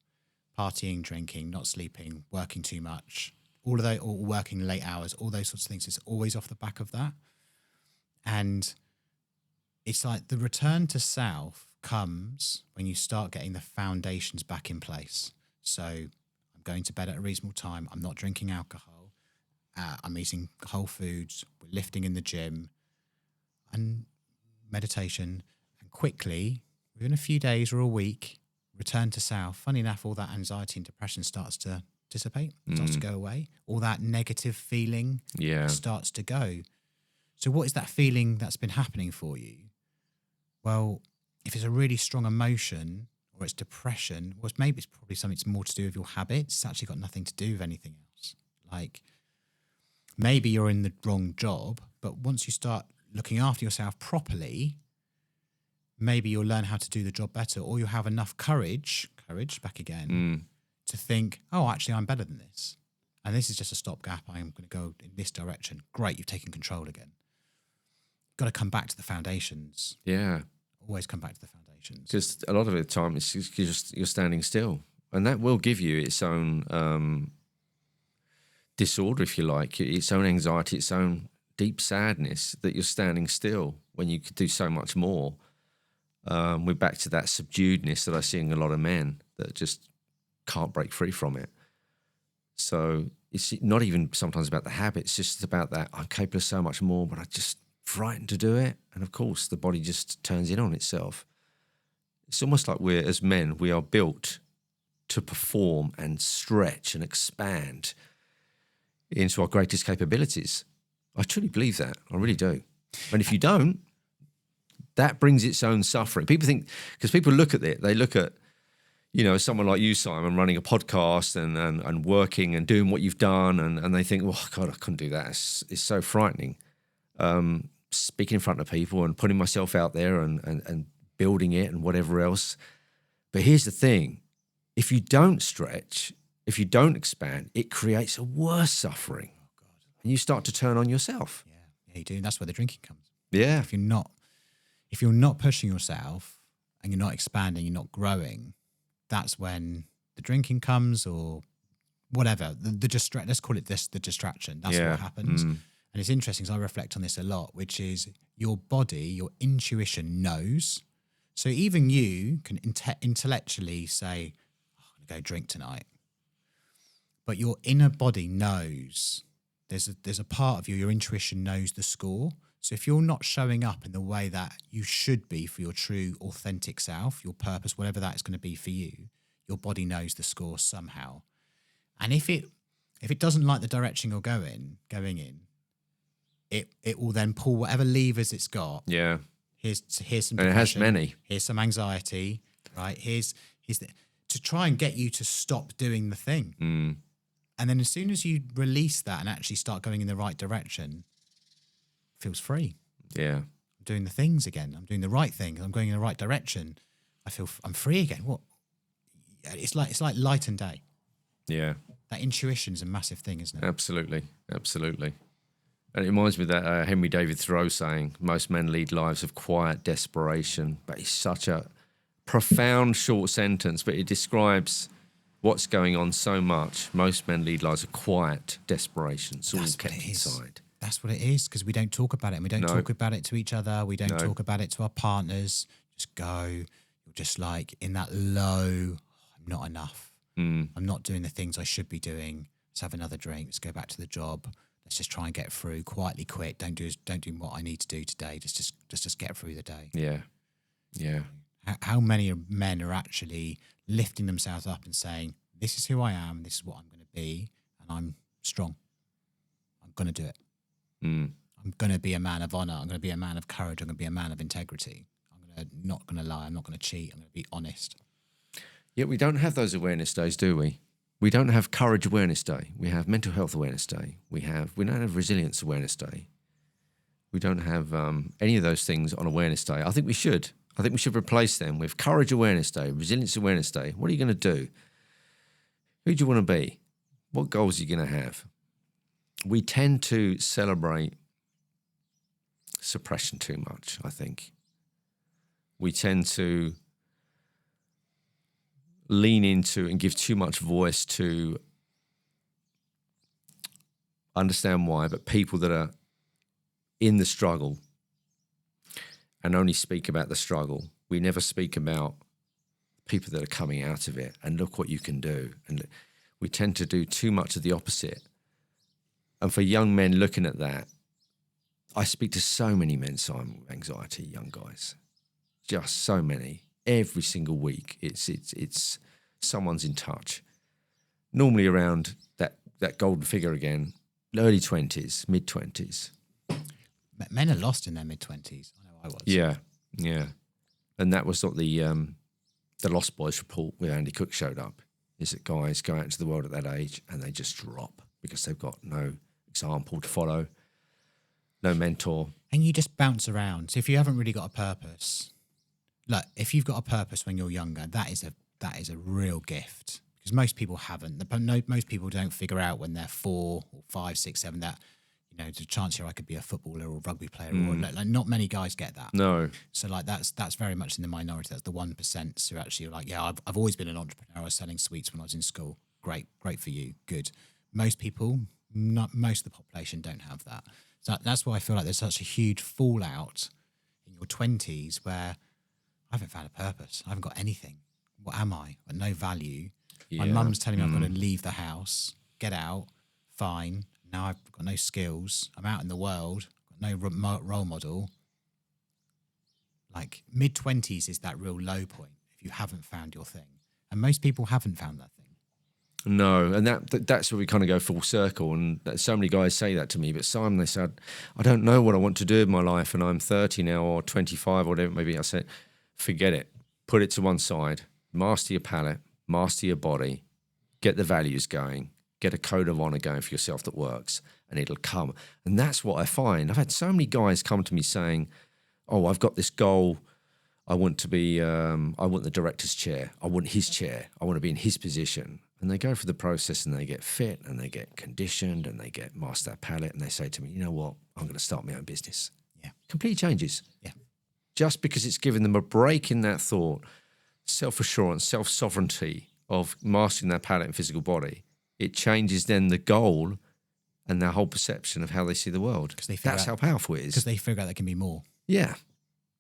partying, drinking, not sleeping, working too much, all of those, or working late hours, all those sorts of things. It's always off the back of that. And it's like the return to self comes when you start getting the foundations back in place. So I'm going to bed at a reasonable time. I'm not drinking alcohol. I'm eating whole foods. We're lifting in the gym and meditation. And quickly, within a few days or a week, return to self. Funny enough, all that anxiety and depression starts to dissipate, starts to go away. All that negative feeling starts to go. So what is that feeling that's been happening for you? Well, if it's a really strong emotion or it's depression, well, maybe it's probably something that's more to do with your habits. It's actually got nothing to do with anything else. Like maybe you're in the wrong job, but once you start looking after yourself properly, maybe you'll learn how to do the job better, or you'll have enough courage back again, to think, oh, actually, I'm better than this. And this is just a stopgap. I am going to go in this direction. Great, you've taken control again. Got to come back to the foundations. Yeah. Always come back to the foundations. Because a lot of the time it's just you're standing still. And that will give you its own disorder, if you like, its own anxiety, its own deep sadness that you're standing still when you could do so much more. We're back to that subduedness that I see in a lot of men that just can't break free from it. So it's not even sometimes about the habit. It's just about that I'm capable of so much more, but I'm just frightened to do it. And of course, the body just turns in on itself. It's almost like we're, as men, we are built to perform and stretch and expand into our greatest capabilities. I truly believe that. I really do. And if you don't, that brings its own suffering. People think, because people look at it, they look at, someone like you, Simon, running a podcast and working and doing what you've done, and they think, oh, God, I couldn't do that. It's so frightening. Speaking in front of people and putting myself out there and building it and whatever else. But here's the thing. If you don't stretch, if you don't expand, it creates a worse suffering. Oh, God. And you start to turn on yourself. Yeah, you do. That's where the drinking comes. Yeah. If you're not pushing yourself and you're not expanding, you're not growing, that's when the drinking comes, or whatever. Let's call it the distraction. That's what happens. And it's interesting, because I reflect on this a lot, which is your body, your intuition knows. So even you can intellectually say, oh, I'm going to go drink tonight. But your inner body knows. There's a part of you, your intuition knows the score. So if you're not showing up in the way that you should be for your true authentic self, your purpose, whatever that is going to be for you, your body knows the score somehow. And if it doesn't like the direction you're going in, it will then pull whatever levers it's got. Yeah. Here's some depression. And it has many. Here's some anxiety, right? To try and get you to stop doing the thing. And then as soon as you release that and actually start going in the right direction, it feels free. Yeah. I'm doing the things again. I'm doing the right thing. I'm going in the right direction. I'm free again. What? It's like light and day. Yeah. That intuition is a massive thing, isn't it? Absolutely. And it reminds me of that Henry David Thoreau saying, most men lead lives of quiet desperation. But it's such a profound short sentence, but it describes what's going on so much. Most men lead lives of quiet desperation. It's all kept inside. That's what it is, because we don't talk about it. And we don't talk about it to each other. We don't talk about it to our partners. Just go. You're just like in that low, I'm not enough. I'm not doing the things I should be doing. Let's have another drink. Let's go back to the job. Let's just try and get through. Quietly quit. Don't do what I need to do today. Just get through the day. Yeah. Yeah. How many men are actually lifting themselves up and saying, this is who I am, this is what I'm going to be, and I'm strong. I'm going to do it. I'm going to be a man of honor. I'm going to be a man of courage. I'm going to be a man of integrity. Not going to lie. I'm not going to cheat. I'm going to be honest. Yet we don't have those awareness days, do we? We don't have Courage Awareness Day. We have Mental Health Awareness Day. We don't have Resilience Awareness Day. We don't have any of those things on Awareness Day. I think we should. I think we should replace them with Courage Awareness Day, Resilience Awareness Day. What are you going to do? Who do you want to be? What goals are you going to have? We tend to celebrate suppression too much, I think. We tend to lean into and give too much voice to, understand why, but people that are in the struggle and only speak about the struggle. We never speak about people that are coming out of it and look what you can do. And we tend to do too much of the opposite. And for young men looking at that, I speak to so many men, Simon, with anxiety, young guys, just so many. Every single week, it's someone's in touch. Normally around that golden figure again, early 20s, mid 20s. Men are lost in their mid 20s. I know I was. Yeah. And that was what the Lost Boys report with Andy Cook showed up. Is that guys go out into the world at that age and they just drop because they've got no example to follow, no mentor, and you just bounce around. So if you haven't really got a purpose. Look, if you've got a purpose when you're younger, that is a real gift, because most people haven't. Most people don't figure out when they're 4 or 5, 6, 7 that, you know, there's a chance here I could be a footballer or a rugby player, or like not many guys get that. No. So like that's very much in the minority. That's the 1% who actually are like, yeah, I've always been an entrepreneur. I was selling sweets when I was in school. Great for you. Good. Most people, most of the population don't have that. So that's why I feel like there's such a huge fallout in your 20s where I haven't found a purpose. I haven't got anything. What am I? I've got no value. Yeah. My mum's telling me I've got to leave the house, get out, fine. Now I've got no skills. I'm out in the world, got no role model. Like mid-20s is that real low point if you haven't found your thing. And most people haven't found that thing. No, and that's where we kind of go full circle. And so many guys say that to me. But Simon, they said, I don't know what I want to do in my life, and I'm 30 now or 25 or whatever maybe. I said, forget it. Put it to one side. Master your palate. Master your body. Get the values going. Get a code of honor going for yourself that works, and it'll come. And that's what I find. I've had so many guys come to me saying, oh, I've got this goal. I want to be, I want the director's chair. I want his chair. I want to be in his position. And they go through the process and they get fit and they get conditioned and they get master that palate, and they say to me, you know what, I'm going to start my own business. Yeah. Completely changes. Yeah. Just because it's given them a break in that thought, self-assurance, self-sovereignty of mastering their palate and physical body, it changes then the goal and their whole perception of how they see the world. That's how powerful it is. Because they figure out there can be more. Yeah.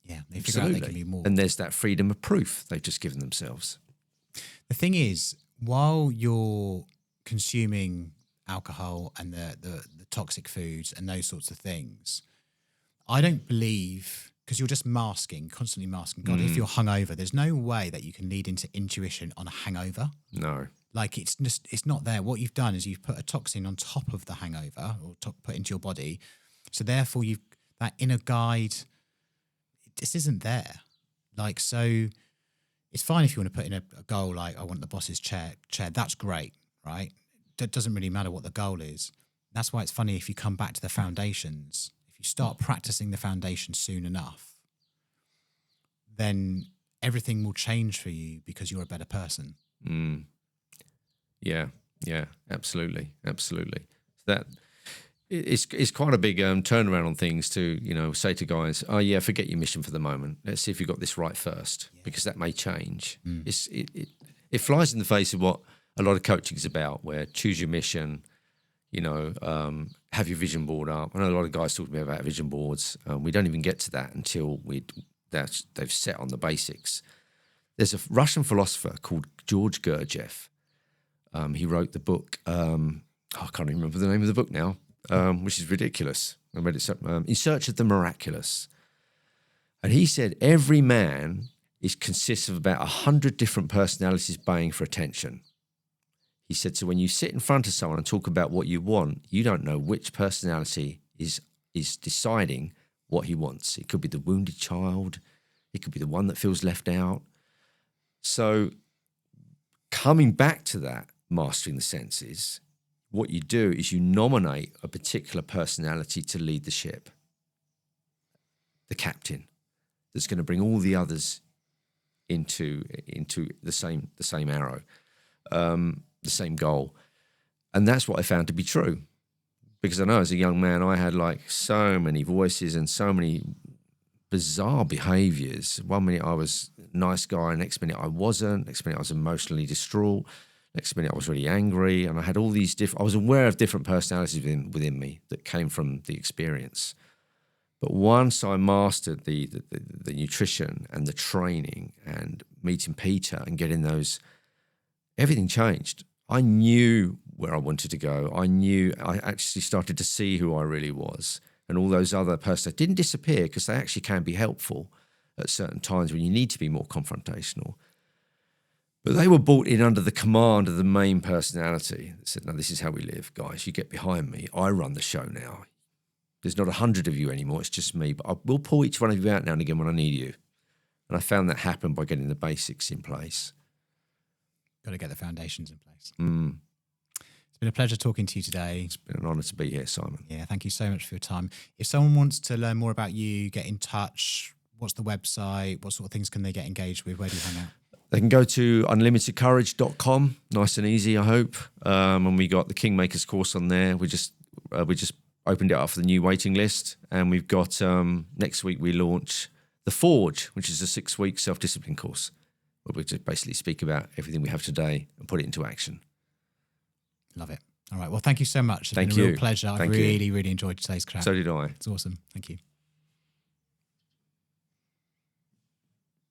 Yeah, they figure out there can be more. And there's that freedom of proof they've just given themselves. The thing is, while you're consuming alcohol and the toxic foods and those sorts of things, I don't believe, because you're just masking, constantly masking. God, if you're hungover, there's no way that you can lead into intuition on a hangover. No. Like it's not there. What you've done is you've put a toxin on top of the hangover, or put into your body. So therefore, that inner guide, this isn't there. Like, so it's fine if you want to put in a goal like, I want the boss's chair. That's great, right? That doesn't really matter what the goal is. That's why it's funny if you come back to the foundations. If you start practicing the foundations soon enough, then everything will change for you because you're a better person. Yeah, absolutely. That it's quite a big turnaround on things to, say to guys, oh yeah, forget your mission for the moment. Let's see if you got this right first, because that may change. It flies in the face of what a lot of coaching is about, where choose your mission, have your vision board up. I know a lot of guys talk to me about vision boards. We don't even get to that until they've set on the basics. There's a Russian philosopher called George Gurdjieff. He wrote the book, I can't even remember the name of the book now, which is ridiculous. I read it, In Search of the Miraculous. And he said every man consists of about 100 different personalities baying for attention. He said, so when you sit in front of someone and talk about what you want, you don't know which personality is deciding what he wants. It could be the wounded child. It could be the one that feels left out. So coming back to that, mastering the senses, what you do is you nominate a particular personality to lead the ship, the captain, that's going to bring all the others into the same arrow, the same goal. And that's what I found to be true, because I know as a young man I had like so many voices and so many bizarre behaviors. One minute I was a nice guy, next minute I wasn't, next minute I was emotionally distraught, next minute I was really angry, and I had all these I was aware of different personalities within me that came from the experience. But once I mastered the nutrition and the training and meeting Peter and getting those, everything changed. I knew where I wanted to go. I actually started to see who I really was. And all those other personalities didn't disappear, because they actually can be helpful at certain times when you need to be more confrontational. But they were brought in under the command of the main personality that said, no, this is how we live, guys. You get behind me. I run the show now. There's not 100 of you anymore. It's just me. But I will pull each one of you out now and again when I need you. And I found that happened by getting the basics in place. Got to get the foundations in place. It's been a pleasure talking to you today. It's been an honour to be here, Simon. Yeah, thank you so much for your time. If someone wants to learn more about you, get in touch, what's the website? What sort of things can they get engaged with? Where do you hang out? They can go to unlimitedcourage.com. Nice and easy, I hope. And we got the Kingmakers course on there. We just opened it up for the new waiting list. And we've got, next week we launch The Forge, which is a 6-week self-discipline course, where we just basically speak about everything we have today and put it into action. Love it. All right. Well, thank you so much. It's been a real pleasure. I've really enjoyed today's chat. So did I. It's awesome. Thank you.